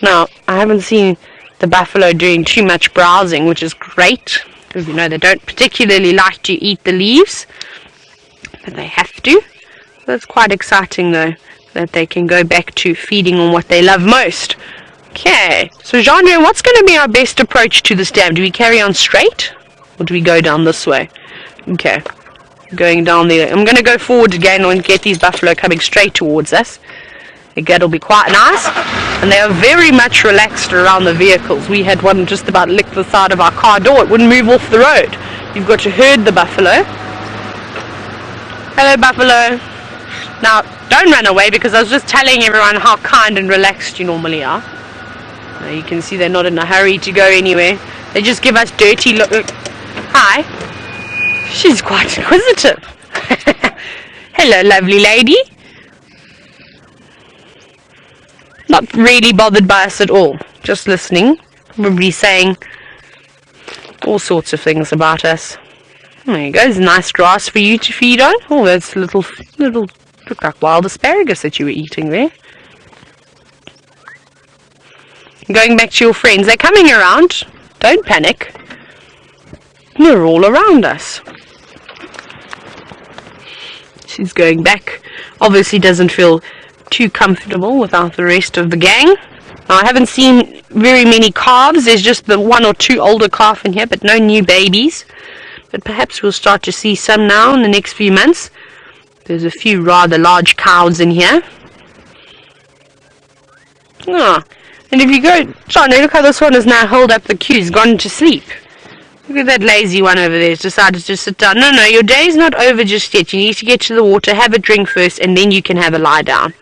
Now, I haven't seen the buffalo doing too much browsing, which is great, because they don't particularly like to eat the leaves, but they have to. That's quite exciting, though, that they can go back to feeding on what they love most. Okay, so Jean-Andre, what's going to be our best approach to this dam? Do we carry on straight, or do we go down this way? Okay. Going down there. I'm going to go forward again and get these buffalo coming straight towards us. I think that'll be quite nice. And they are very much relaxed around the vehicles. We had one just about lick the side of our car door. It wouldn't move off the road. You've got to herd the buffalo. Hello, buffalo. Now, don't run away, because I was just telling everyone how kind and relaxed you normally are. Now, you can see they're not in a hurry to go anywhere. They just give us dirty look. Hi. She's quite inquisitive. Hello, lovely lady. Not really bothered by us at all. Just listening. Probably saying all sorts of things about us. There you go. There's nice grass for you to feed on. Oh, that's little look like wild asparagus that you were eating there. Going back to your friends. They're coming around. Don't panic. They're all around us. She's going back. Obviously doesn't feel too comfortable without the rest of the gang. Now, I haven't seen very many calves. There's just the one or two older calf in here, but no new babies. But perhaps we'll start to see some now in the next few months. There's a few rather large cows in here. Ah, and if you go, John, look how this one has now held up the queue, he's gone to sleep. Look at that lazy one over there, he's decided to sit down. No, your day's not over just yet. You need to get to the water, have a drink first, and then you can have a lie down.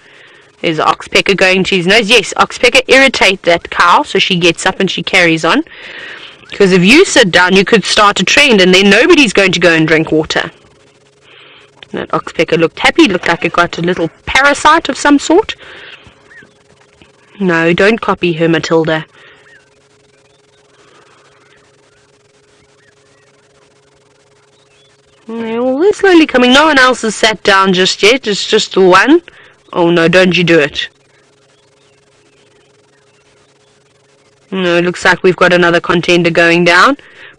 There's the oxpecker going to his nose. Yes, oxpecker irritate that cow, so she gets up and she carries on. Because if you sit down, you could start a trend, and then nobody's going to go and drink water. That oxpecker looked happy, looked like it got a little parasite of some sort. No, don't copy her, Matilda. Well, they're slowly coming. No one else has sat down just yet. It's just the one. Oh no, don't you do it. No, it looks like we've got another contender going down.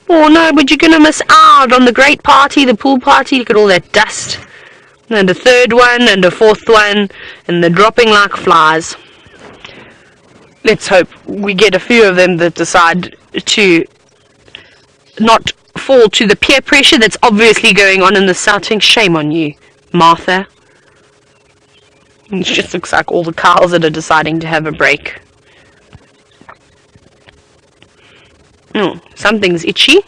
Oh no, but you're going to miss out on the great party, the pool party. Look at all that dust. And a third one, and a fourth one, and they're dropping like flies. Let's hope we get a few of them that decide to not fall to the peer pressure that's obviously going on in the setting. Shame on you, Martha. It just looks like all the cows that are deciding to have a break. Oh, something's itchy.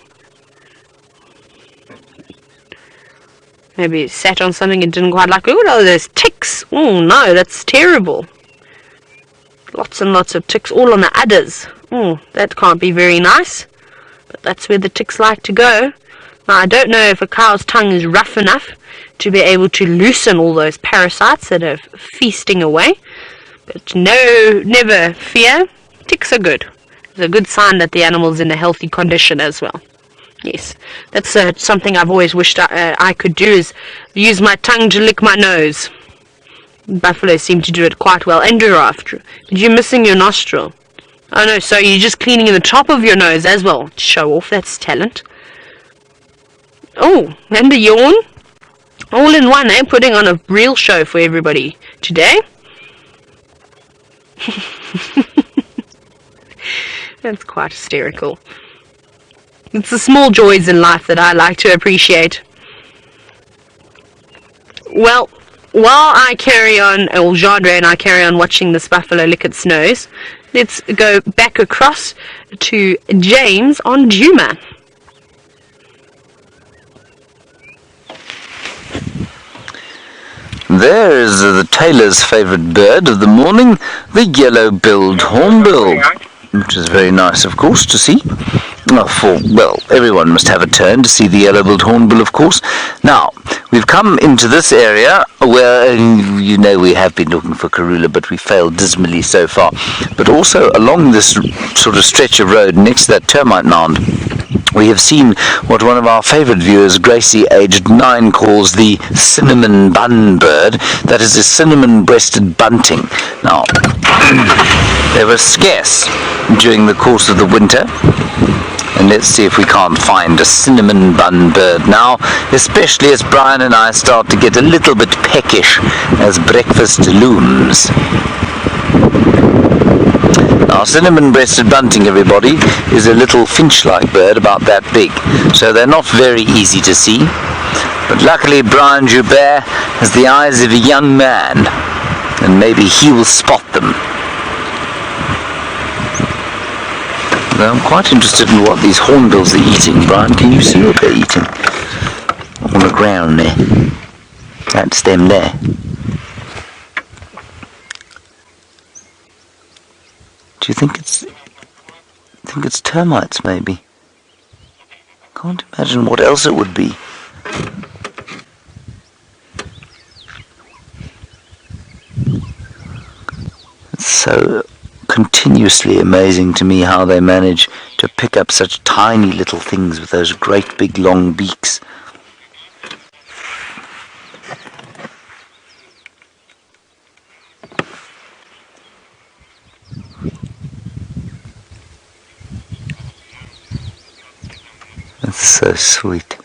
Maybe it sat on something and didn't quite like. Look at all those ticks. Oh no, that's terrible. Lots and lots of ticks all on the udders. Oh, that can't be very nice. But that's where the ticks like to go. Now, I don't know if a cow's tongue is rough enough to be able to loosen all those parasites that are feasting away. But no, never fear. Ticks are good. It's a good sign that the animal's in a healthy condition as well. Yes, that's something I've always wished I could do, is use my tongue to lick my nose. Buffalo seem to do it quite well. And giraffe. Did you missing your nostril? Oh no, so you're just cleaning the top of your nose as well. Show off, that's talent. Oh, and a yawn. All in one, eh? Putting on a real show for everybody today. That's quite hysterical. It's the small joys in life that I like to appreciate. Well, while I carry on, or Jandre and I carry on watching this buffalo lick its nose, let's go back across to James on Djuma. There is the tailor's favourite bird of the morning, the yellow-billed hornbill, which is very nice, of course, to see. Well, everyone must have a turn to see the yellow-billed hornbill, of course. Now, we've come into this area where, you know, we have been looking for Karula, but we failed dismally so far. But also along this sort of stretch of road next to that termite mound, we have seen what one of our favourite viewers, Gracie, aged 9, calls the cinnamon bun bird. That is a cinnamon-breasted bunting. Now, they were scarce during the course of the winter. And let's see if we can't find a cinnamon bun bird now, especially as Brian and I start to get a little bit peckish as breakfast looms. Now, cinnamon-breasted bunting, everybody, is a little finch-like bird about that big, so they're not very easy to see. But luckily, Brian Joubert has the eyes of a young man, and maybe he will spot them. Now, I'm quite interested in what these hornbills are eating. Brian, can you see what they're eating? On the ground there. That stem there. Do you think it's termites, maybe? Can't imagine what else it would be. It's so continuously amazing to me how they manage to pick up such tiny little things with those great big long beaks. That's so sweet.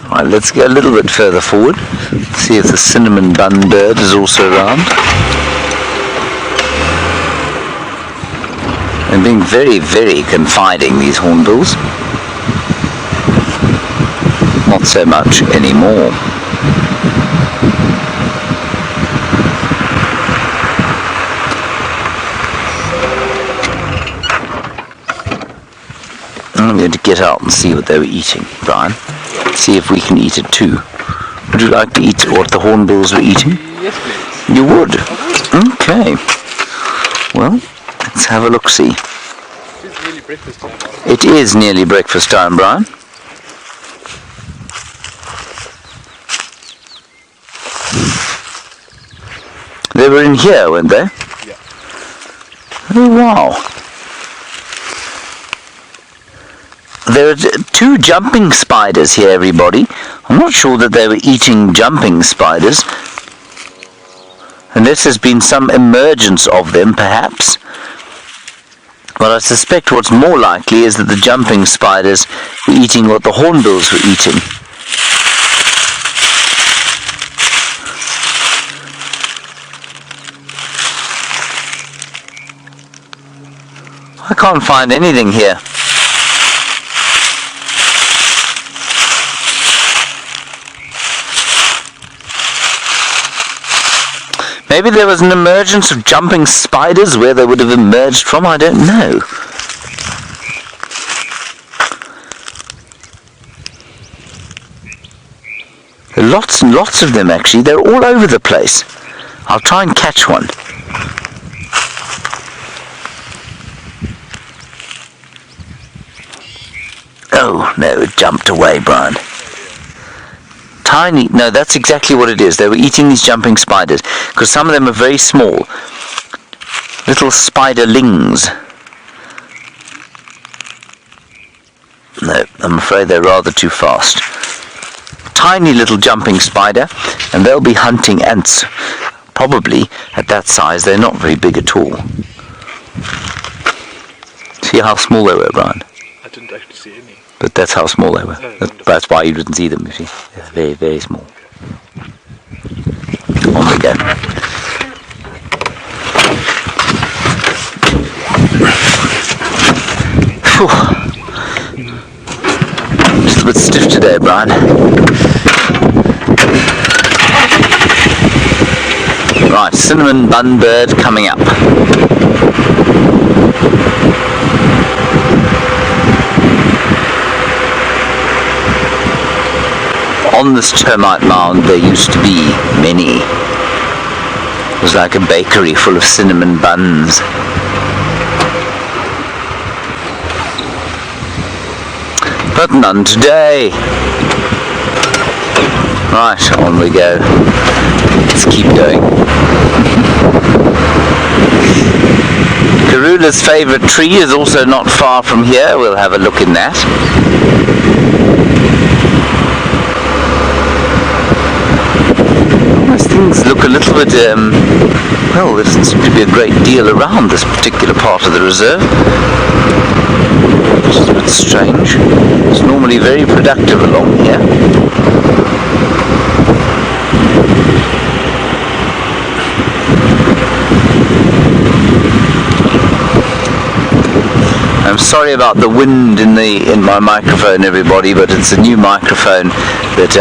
Right, let's go a little bit further forward, see if the cinnamon bun bird is also around. They're being very, very confiding, these hornbills. Not so much anymore. I'm going to get out and see what they were eating, Brian. See if we can eat it too. Would you like to eat what the hornbills were eating? Yes, please. You would? Okay. Well, let's have a look-see. It's nearly breakfast time. It is nearly breakfast time, Brian. They were in here, weren't they? Yeah. Oh, wow. There are two jumping spiders here, everybody. I'm not sure that they were eating jumping spiders. Unless there's been some emergence of them, perhaps. But I suspect what's more likely is that the jumping spiders were eating what the hornbills were eating. I can't find anything here. Maybe there was an emergence of jumping spiders where they would have emerged from, I don't know. There are lots and lots of them actually, they're all over the place. I'll try and catch one. Oh, no, it jumped away, Brian. Tiny, no, that's exactly what it is. They were eating these jumping spiders, because some of them are very small. Little spiderlings. No, I'm afraid they're rather too fast. Tiny little jumping spider, and they'll be hunting ants. Probably, at that size, they're not very big at all. See how small they were, Brian? I didn't actually see any. But that's how small they were. Oh, That's why you didn't see them, you see. They're very, very small. On we go. Whew. Just a bit stiff today, Brian. Right, cinnamon bun bird coming up. On this termite mound there used to be many. It was like a bakery full of cinnamon buns. But none today. Right, on we go. Let's keep going. Karula's favourite tree is also not far from here. We'll have a look in that. These things look a little bit, well, there doesn't seem to be a great deal around this particular part of the reserve, which is a bit strange. It's normally very productive along here. I'm sorry about the wind in my microphone, everybody, but it's a new microphone that,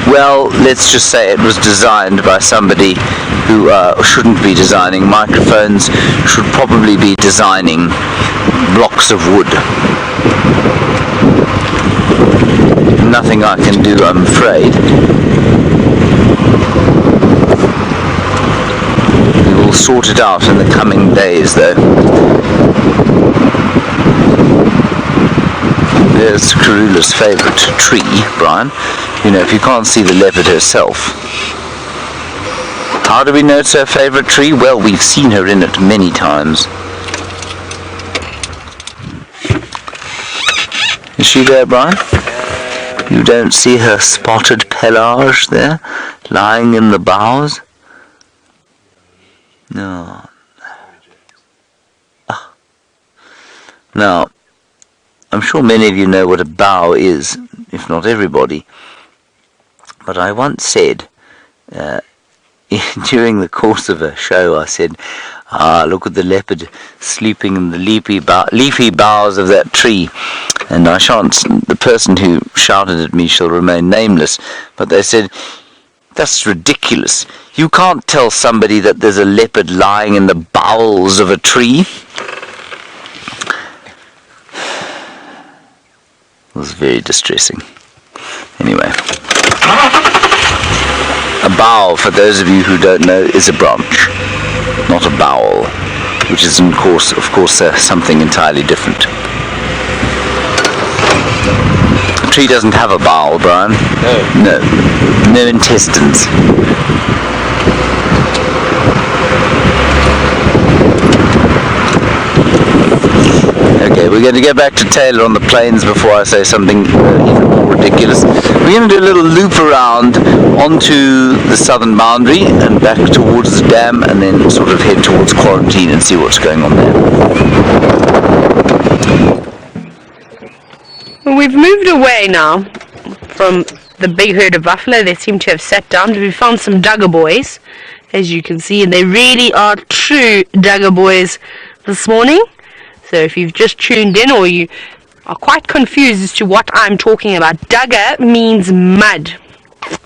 well, let's just say it was designed by somebody who shouldn't be designing microphones, should probably be designing blocks of wood. Nothing I can do, I'm afraid. We will sort it out in the coming days, though. There's Karula's favourite tree, Brian. You know, if you can't see the leopard herself. How do we know it's her favourite tree? Well, we've seen her in it many times. Is she there, Brian? You don't see her spotted pelage there, lying in the boughs? No. Ah. Now, I'm sure many of you know what a bough is, if not everybody. But I once said, during the course of a show, I said, Ah, look at the leopard sleeping in the leafy boughs of that tree. And I shan't, the person who shouted at me shall remain nameless, but they said, "That's ridiculous. You can't tell somebody that there's a leopard lying in the bowels of a tree." It was very distressing. Anyway. A bough, for those of you who don't know, is a branch, not a bowel, which is of course something entirely different. A tree doesn't have a bowel, Brian. No. No intestines. Okay, we're going to go back to Taylor on the plains before I say something even more ridiculous. We're going to do a little loop around onto the southern boundary and back towards the dam, and then sort of head towards Quarantine and see what's going on there. Well, we've moved away now from the big herd of buffalo. They seem to have sat down. We found some Duggar boys, as you can see, and they really are true Duggar boys this morning. So if you've just tuned in or you are quite confused as to what I'm talking about, Duggar means mud.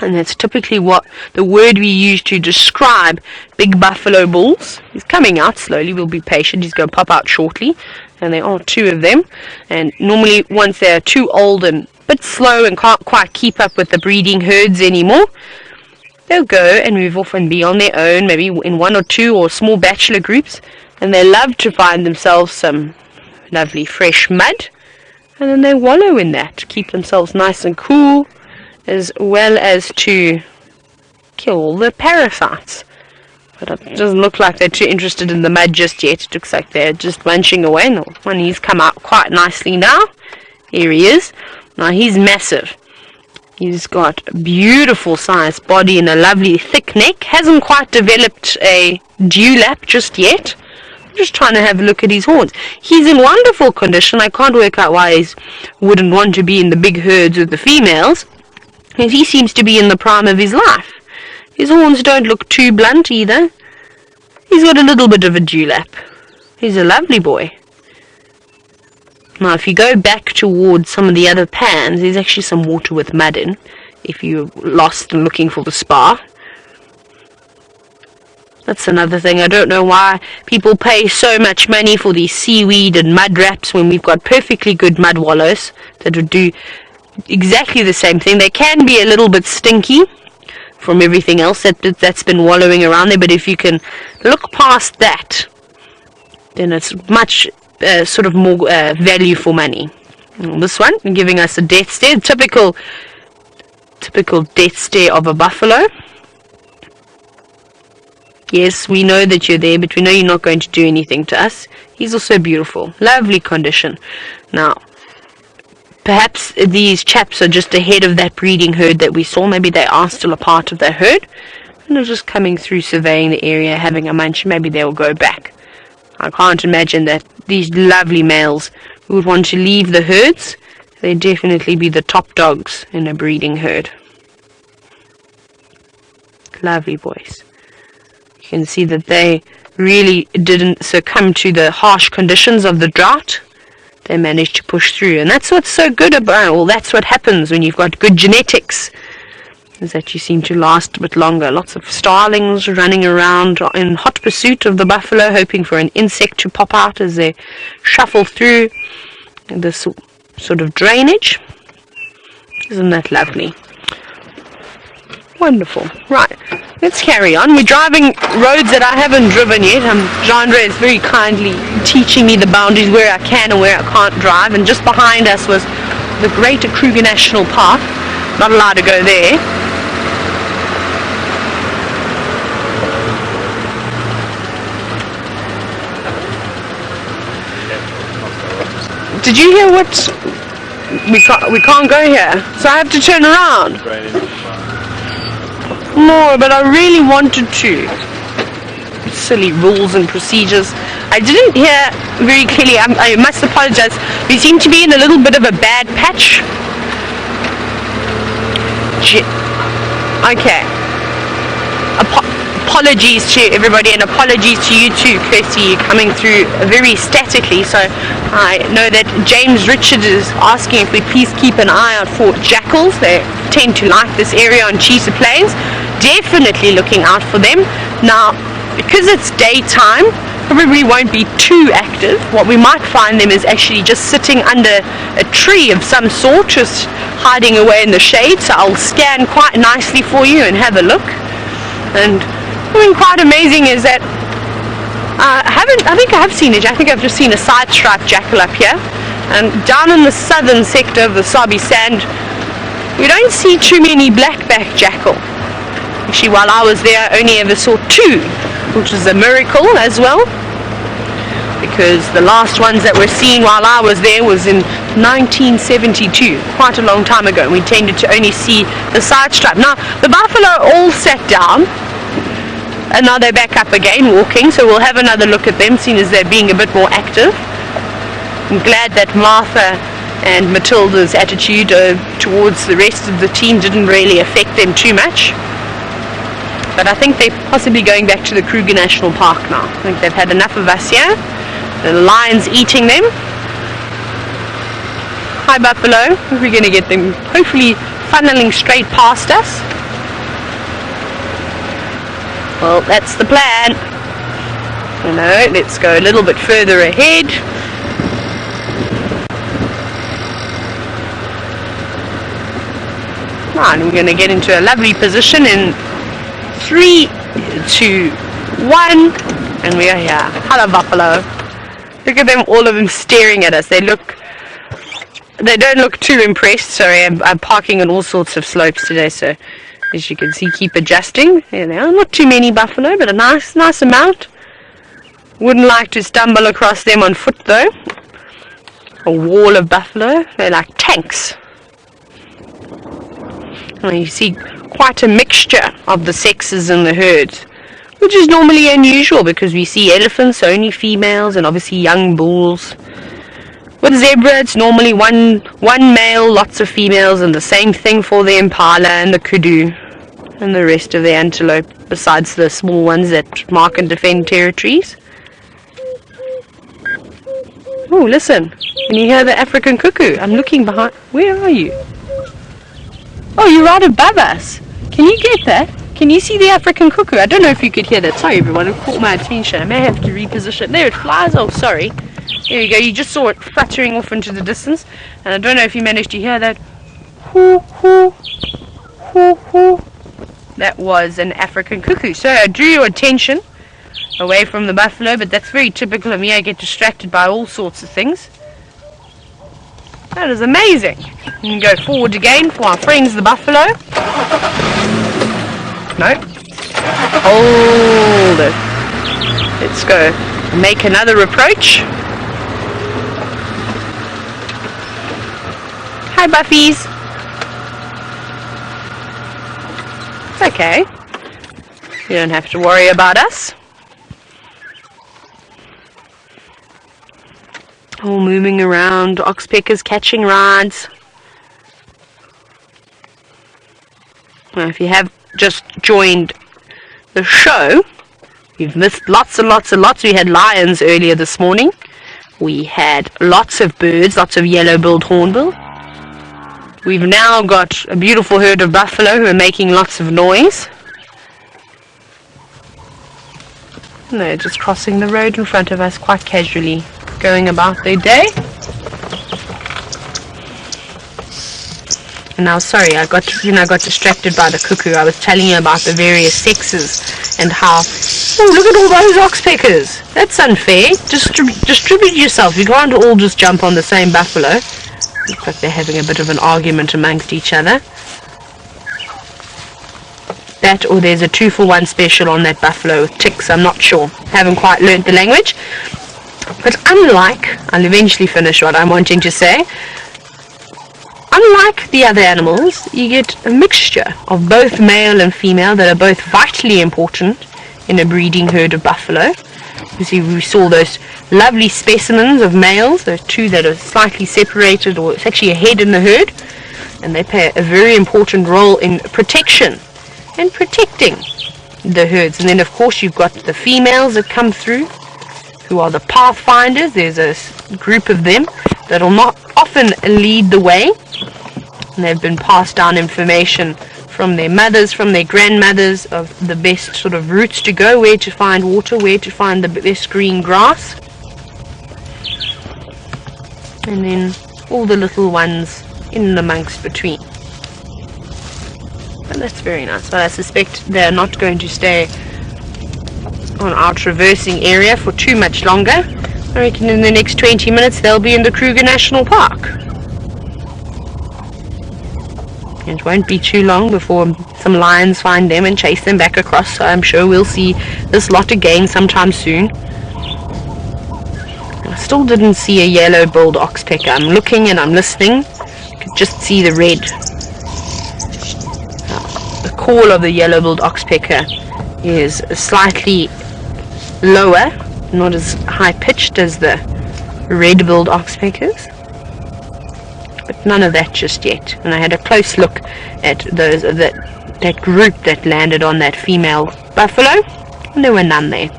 And that's typically what the word we use to describe big buffalo bulls. He's coming out slowly. We'll be patient. He's going to pop out shortly. And there are two of them. And normally once they're too old and a bit slow and can't quite keep up with the breeding herds anymore, they'll go and move off and be on their own, maybe in one or two or small bachelor groups. And they love to find themselves some lovely fresh mud, and then they wallow in that to keep themselves nice and cool, as well as to kill all the parasites. But it doesn't look like they're too interested in the mud just yet. It looks like they're just munching away. And he's come out quite nicely now. Here he is. Now he's massive. He's got a beautiful sized body and a lovely thick neck. Hasn't quite developed a dewlap just yet. I'm just trying to have a look at his horns. He's in wonderful condition. I can't work out why he wouldn't want to be in the big herds with the females, because he seems to be in the prime of his life. His horns don't look too blunt either. He's got a little bit of a dewlap. He's a lovely boy. Now if you go back towards some of the other pans, there's actually some water with mud in, if you're lost and looking for the spa. That's another thing. I don't know why people pay so much money for these seaweed and mud wraps when we've got perfectly good mud wallows that would do exactly the same thing. They can be a little bit stinky from everything else that's been wallowing around there, but if you can look past that, then it's much sort of more value for money. And this one giving us a death stare, typical death stare of a buffalo. Yes, we know that you're there, but we know you're not going to do anything to us. He's also beautiful. Lovely condition. Now, perhaps these chaps are just ahead of that breeding herd that we saw. Maybe they are still a part of that herd. And they're just coming through, surveying the area, having a munch. Maybe they'll go back. I can't imagine that these lovely males would want to leave the herds. They'd definitely be the top dogs in a breeding herd. Lovely boys. You can see that they really didn't succumb to the harsh conditions of the drought. They managed to push through, and that's what's so good about, well, that's what happens when you've got good genetics, is that you seem to last a bit longer. Lots of starlings running around in hot pursuit of the buffalo, hoping for an insect to pop out as they shuffle through this sort of drainage. Isn't that lovely? Wonderful. Right, let's carry on. We're driving roads that I haven't driven yet. Jean-Andre is very kindly teaching me the boundaries where I can and where I can't drive. And just behind us was the Greater Kruger National Park. Not allowed to go there. Did you hear what? We can't go here, so I have to turn around. No, but I really wanted to. Silly rules and procedures. I didn't hear very clearly. I must apologize. We seem to be in a little bit of a bad patch. Okay. apologies to everybody, and apologies to you too, Kirsty, coming through very statically. So I know that James Richard is asking if we please keep an eye out for jackals. They tend to like this area on Cheetah Plains. Definitely looking out for them. Now, because it's daytime, probably won't be too active. What we might find them is actually just sitting under a tree of some sort, just hiding away in the shade. So I'll scan quite nicely for you and have a look. And something quite amazing is that I think I have seen it. I think I've just seen a side-striped jackal up here. And down in the southern sector of the Sabi Sand, we don't see too many black-back jackal. Actually, while I was there, I only ever saw 2, which is a miracle as well, because the last ones that were seen while I was there was in 1972, quite a long time ago. We tended to only see the side stripe. Now, the buffalo all sat down, and now they're back up again walking, so we'll have another look at them, seeing as they're being a bit more active. I'm glad that Martha and Matilda's attitude towards the rest of the team didn't really affect them too much. But I think they're possibly going back to the Kruger National Park now. I think they've had enough of us here. The lion's eating them. Hi, buffalo. We're going to get them hopefully funneling straight past us. Well, that's the plan. You know, let's go a little bit further ahead. And we're going to get into a lovely position in 3, 2, 1, and we are here. Hello, buffalo. Look at them, all of them staring at us. They don't look too impressed. Sorry, I'm parking on all sorts of slopes today, so as you can see, keep adjusting. There they are. Not too many buffalo, but a nice amount. Wouldn't like to stumble across them on foot though. A wall of buffalo. They're like tanks. And you see quite a mixture of the sexes in the herds, which is normally unusual because we see elephants, only females, and obviously young bulls. With zebra, it's normally one male, lots of females, and the same thing for the impala and the kudu and the rest of the antelope, besides the small ones that mark and defend territories. Oh, listen, can you hear the African cuckoo? I'm looking behind. Where are you? Oh, you're right above us. Can you get that? Can you see the African cuckoo? I don't know if you could hear that. Sorry everyone, it caught my attention. I may have to reposition. There it flies. Oh, sorry. There you go. You just saw it fluttering off into the distance. And I don't know if you managed to hear that. Hoo, hoo, hoo, hoo. That was an African cuckoo. So I drew your attention away from the buffalo, but that's very typical of me. I get distracted by all sorts of things. That is amazing. We can go forward again for our friends the buffalo. No. Hold it. Let's go make another approach. Hi, buffies. It's okay. You don't have to worry about us. All moving around, oxpeckers catching rides. Now, if you have just joined the show, you've missed lots and lots and lots. We had lions earlier this morning. We had lots of birds, lots of yellow-billed hornbill. We've now got a beautiful herd of buffalo who are making lots of noise. And they're just crossing the road in front of us quite casually, going about their day. And now, sorry, I got distracted by the cuckoo. I was telling you about the various sexes and how. Oh, look at all those oxpeckers. That's unfair. Distribute yourself. You can't all just jump on the same buffalo. Looks like they're having a bit of an argument amongst each other. That, or there's a 2-for-1 special on that buffalo with ticks. I'm not sure. Haven't quite learnt the language. But unlike, I'll eventually finish what I'm wanting to say, unlike the other animals, you get a mixture of both male and female that are both vitally important in a breeding herd of buffalo. You see, we saw those lovely specimens of males, those two that are slightly separated, or it's actually a head in the herd, and they play a very important role in protection and protecting the herds. And then of course you've got the females that come through, who are the pathfinders. There's a group of them that'll not often lead the way, and they've been passed down information from their mothers, from their grandmothers, of the best sort of routes to go, where to find water, where to find the best green grass. And then all the little ones in amongst between. And that's very nice. But I suspect they're not going to stay on our traversing area for too much longer. I reckon in the next 20 minutes they'll be in the Kruger National Park. It won't be too long before some lions find them and chase them back across, so I'm sure we'll see this lot again sometime soon. I still didn't see a yellow-billed oxpecker. I'm looking and I'm listening. I could just see the red. The call of the yellow-billed oxpecker is slightly lower, not as high-pitched as the red-billed oxpeckers. But none of that just yet. And I had a close look at those that group that landed on that female buffalo, and there were none there.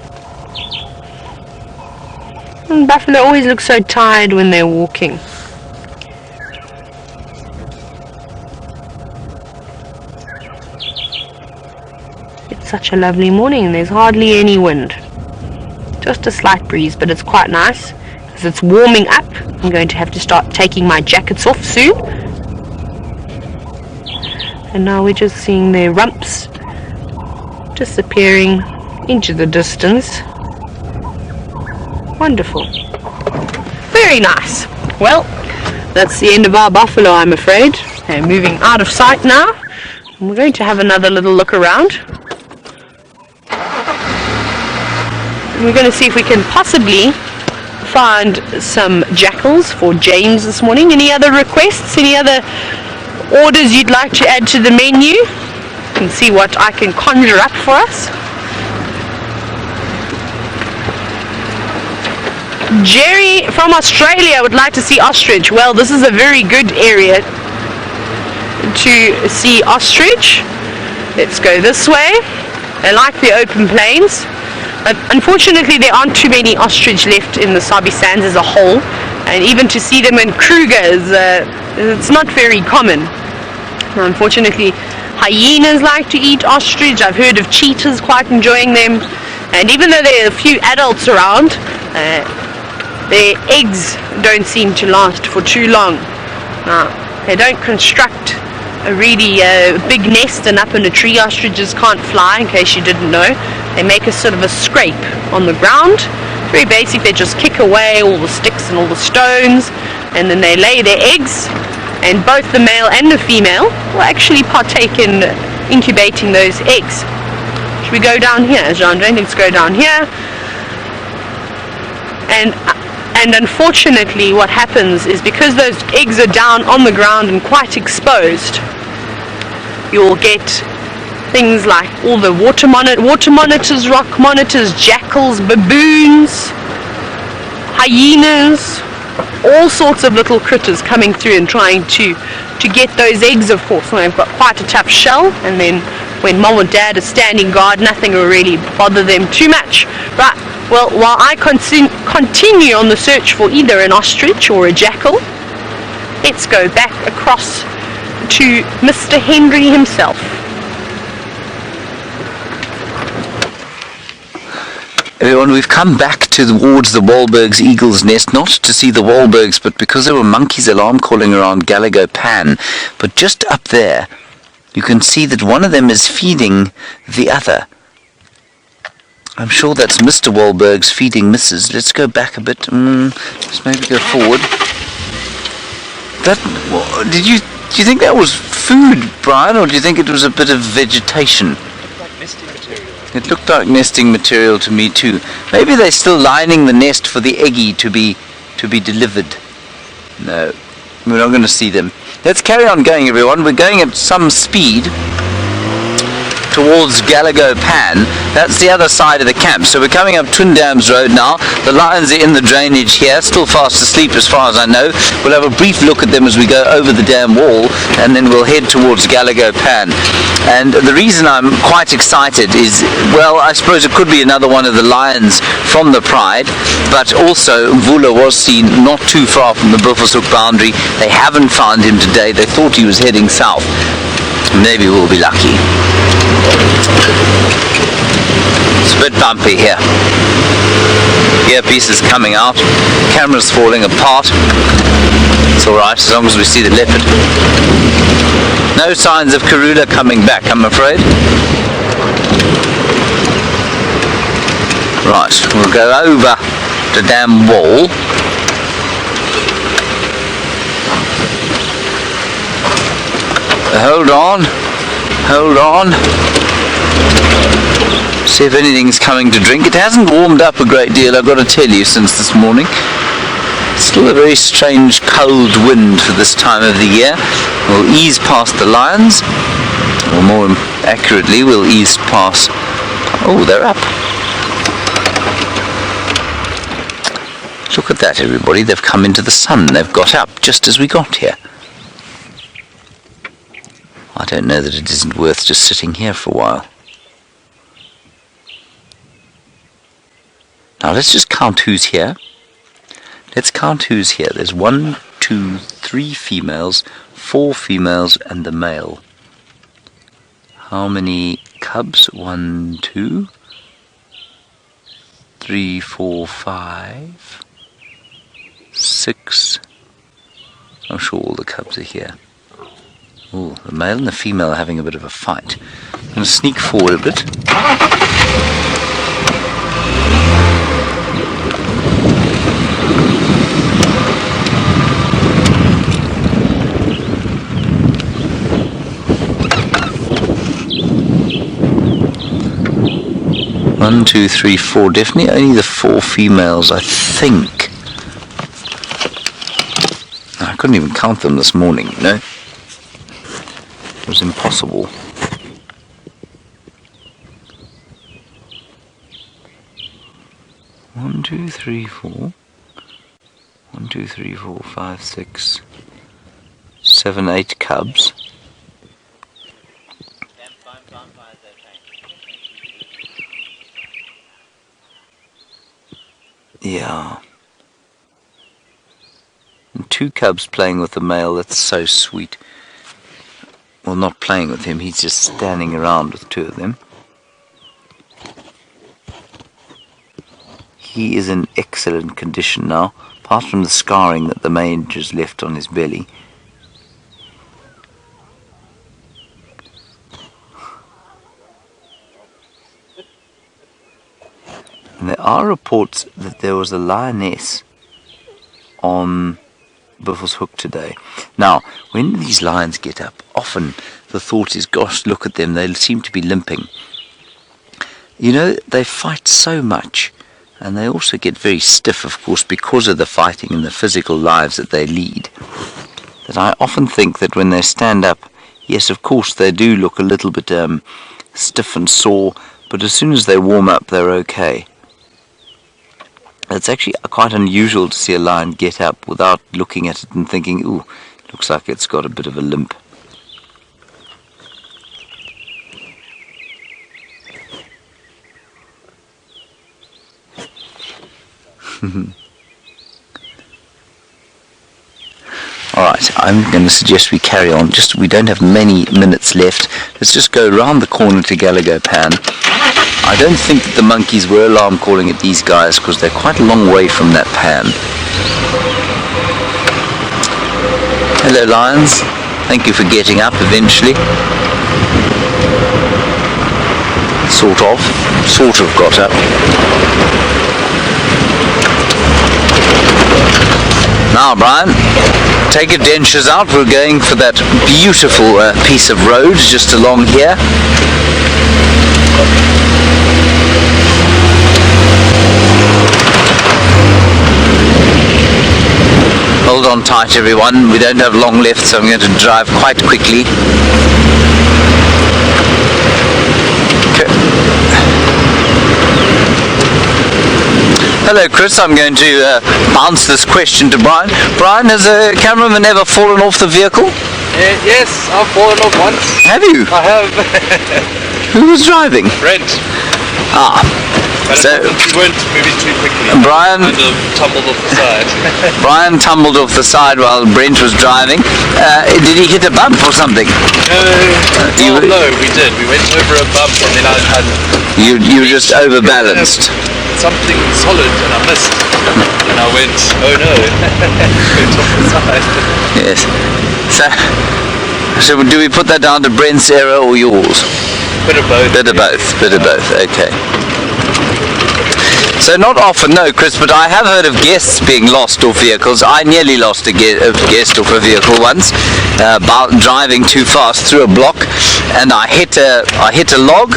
And buffalo always look so tired when they're walking. It's such a lovely morning and there's hardly any wind. Just a slight breeze, but it's quite nice because it's warming up. I'm going to have to start taking my jackets off soon. And now we're just seeing their rumps disappearing into the distance. Wonderful. Very nice. Well, that's the end of our buffalo, I'm afraid. They're moving out of sight now. And we're going to have another little look around. And we're going to see if we can possibly find some jackals for James this morning. Any other requests? Any other orders you'd like to add to the menu? And see what I can conjure up for us. Jerry from Australia would like to see ostrich. Well, this is a very good area to see ostrich. Let's go this way. I like the open plains. Unfortunately, there aren't too many ostrich left in the Sabi Sands as a whole, and even to see them in Kruger it's not very common. Now, unfortunately, hyenas like to eat ostrich. I've heard of cheetahs quite enjoying them, and even though there are a few adults around, their eggs don't seem to last for too long. Now, they don't construct a really big nest and up in a tree. Ostriches can't fly, in case you didn't know. They make a sort of a scrape on the ground. Very basic. They just kick away all the sticks and all the stones, and then they lay their eggs, and both the male and the female will actually partake in incubating those eggs. Should we go down here, Jean-Jacques? Let's go down here. And unfortunately what happens is, because those eggs are down on the ground and quite exposed, you'll get things like all the water monitors, rock monitors, jackals, baboons, hyenas, all sorts of little critters coming through and trying to get those eggs, of course. And they've got quite a tough shell, and then when mom or dad is standing guard, nothing will really bother them too much. Right, well, while I continue on the search for either an ostrich or a jackal, let's go back across to Mr. Henry himself. Everyone, we've come back towards the Walberg's eagle's nest, not to see the Walbergs, but because there were monkeys alarm calling around Gallagher Pan. But just up there, you can see that one of them is feeding the other. I'm sure that's Mr. Wahlberg's feeding Mrs. Let's go back a bit. Let's maybe go forward. Do you think that was food, Brian, or do you think it was a bit of vegetation? It looked like nesting material to me too. Maybe they're still lining the nest for the eggie to be delivered. No, we're not going to see them. Let's carry on going, everyone. We're going at some speed towards Gallagher Pan. That's the other side of the camp. So we're coming up Twin Dams Road now. The lions are in the drainage here, still fast asleep as far as I know. We'll have a brief look at them as we go over the dam wall, and then we'll head towards Gallagher Pan. And the reason I'm quite excited is, well, I suppose it could be another one of the lions from the Pride, but also Mvula was seen not too far from the Buffelshoek boundary. They haven't found him today. They thought he was heading south. Maybe we'll be lucky. It's a bit bumpy here. Earpiece is coming out. Camera's falling apart. It's alright as long as we see the leopard. No signs of Karula coming back, I'm afraid. Right, we'll go over the damn wall. Hold on. Hold on. See if anything's coming to drink. It hasn't warmed up a great deal, I've got to tell you, since this morning. Still a very strange cold wind for this time of the year. We'll ease past the lions, or more accurately, we'll ease past... Oh, they're up. Look at that, everybody. They've come into the sun. They've got up just as we got here. I don't know that it isn't worth just sitting here for a while. Now let's just count who's here. Let's count who's here. There's 1, 2, 3 females, 4 females, and the male. How many cubs? 1, 2, 3, 4, 5, 6. I'm sure all the cubs are here. Oh, the male and the female are having a bit of a fight. I'm going to sneak forward a bit. 1, 2, 3, 4. Definitely only the 4 females, I think. I couldn't even count them this morning, you know. It was impossible. One, 2, 3, 4. 1, 2, 3, 4, 5, 6, 7, 8 cubs. Yeah. And 2 cubs playing with the male, that's so sweet. Well, not playing with him, he's just standing around with 2 of them. He is in excellent condition now, apart from the scarring that the mage has left on his belly. And there are reports that there was a lioness on Buffelshoek today. Now, when these lions get up, often the thought is, gosh, look at them, they seem to be limping. You know, they fight so much, and they also get very stiff, of course, because of the fighting and the physical lives that they lead, that I often think that when they stand up, yes, of course, they do look a little bit stiff and sore, but as soon as they warm up, they're okay. It's actually quite unusual to see a lion get up without looking at it and thinking, ooh, looks like it's got a bit of a limp. Alright, I'm going to suggest we carry on. We don't have many minutes left. Let's just go around the corner to Gallagher Pan. I don't think that the monkeys were alarm calling at these guys because they're quite a long way from that pan. Hello lions, thank you for getting up eventually. Sort of got up. Now Brian, take your dentures out, we're going for that beautiful piece of road just along here. Hold on tight everyone, we don't have long left, so I'm going to drive quite quickly. Okay. Hello Chris, I'm going to bounce this question to Brian. Brian, has a cameraman ever fallen off the vehicle? Yes, I've fallen off once. Have you? I have. Who was driving? Brent. Ah. But So, we weren't moving too quickly. Brian- Kind of tumbled off the side. Brian tumbled off the side while Brent was driving. Did he hit a bump or something? No, we did. We went over a bump and then I You were just overbalanced. something solid and I missed. And I went, oh no, went off the side. Yes. So do we put that down to Brent's error or yours? Bit of both. Bit of both, okay. So not often, no, Chris, but I have heard of guests being lost off vehicles. I nearly lost a guest off a vehicle once, driving too fast through a block, and I hit a log.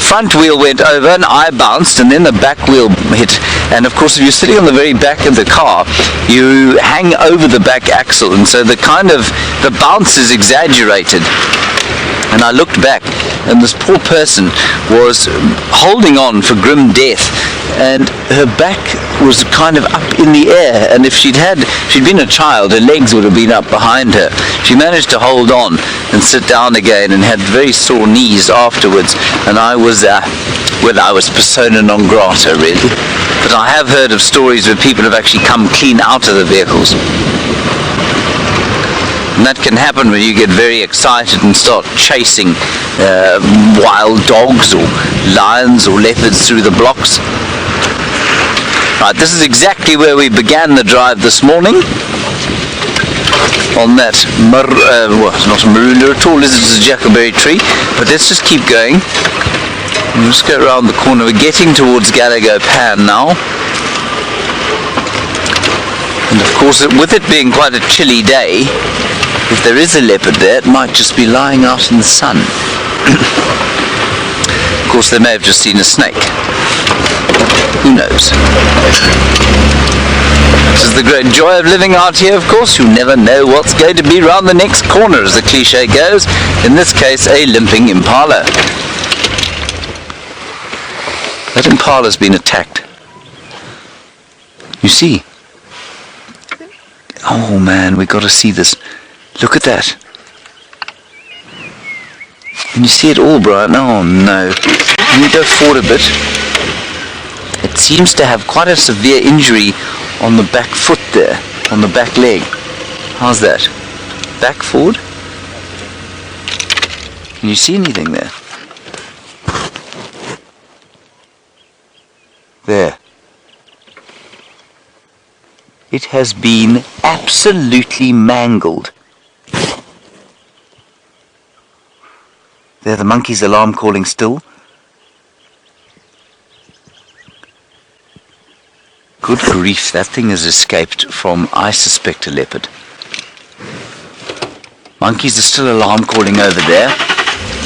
Front wheel went over and I bounced, and then the back wheel hit. And of course, if you're sitting on the very back of the car, you hang over the back axle, and so the bounce is exaggerated. And I looked back, and this poor person was holding on for grim death, and her back was kind of up in the air, and if she'd been a child, her legs would have been up behind her. She managed to hold on and sit down again and had very sore knees afterwards, and I was persona non grata, really. But I have heard of stories where people have actually come clean out of the vehicles. And that can happen when you get very excited and start chasing wild dogs or lions or leopards through the blocks. Right, this is exactly where we began the drive this morning. On that, well, it's not a marula at all, is it? It's a jackberry tree. But let's just keep going. We'll just go around the corner. We're getting towards Gallagher Pan now. And of course, with it being quite a chilly day, if there is a leopard there, it might just be lying out in the sun. Of course, they may have just seen a snake. Who knows? This is the great joy of living out here, of course. You never know what's going to be round the next corner, as the cliche goes. In this case, a limping impala. That impala's been attacked. You see? Oh man, we got to see this. Look at that. Can you see it all, Brian? Oh no. Can you go forward a bit? It seems to have quite a severe injury on the back foot there, on the back leg. How's that? Back forward? Can you see anything there? There. It has been absolutely mangled. There, the monkey's alarm calling still. Good grief, that thing has escaped from, I suspect, a leopard. Monkeys are still alarm calling over there.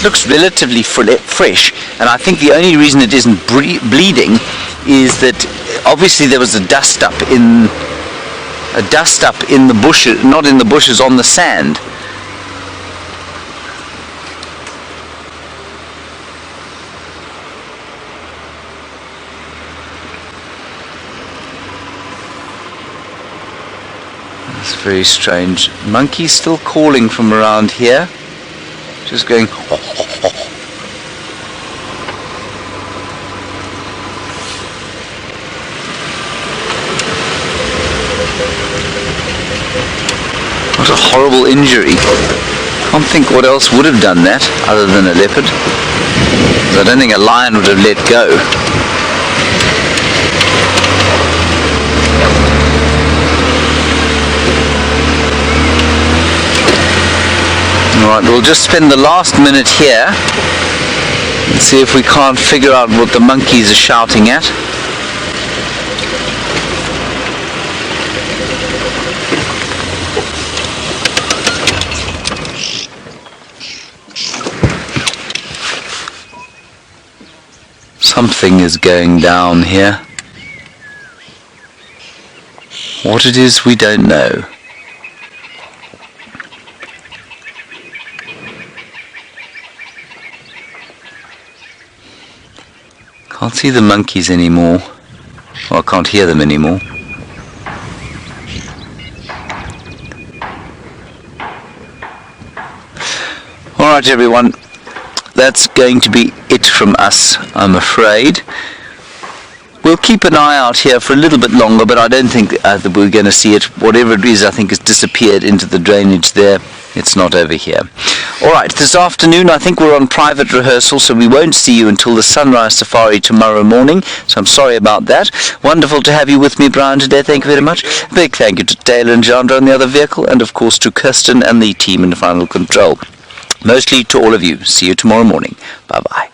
Looks relatively fresh, and I think the only reason it isn't bleeding is that obviously there was a dust up in the bushes, not in the bushes, on the sand. That's very strange. Monkey's still calling from around here. Just going ho, ho, ho. What a horrible injury. Can't think what else would have done that other than a leopard. I don't think a lion would have let go. Alright, we'll just spend the last minute here and see if we can't figure out what the monkeys are shouting at. Something is going down here. What it is, we don't know. Can't see the monkeys anymore. Well, I can't hear them anymore. Alright everyone, that's going to be it from us, I'm afraid. We'll keep an eye out here for a little bit longer, but I don't think that we're going to see it. Whatever it is, I think has disappeared into the drainage there. It's not over here. Alright, this afternoon I think we're on private rehearsal, so we won't see you until the sunrise safari tomorrow morning, so I'm sorry about that. Wonderful to have you with me, Brian, today. Thank you very much. Big thank you to Taylor and Jandra on the other vehicle, and of course to Kirsten and the team in Final Control. Mostly to all of you. See you tomorrow morning. Bye-bye.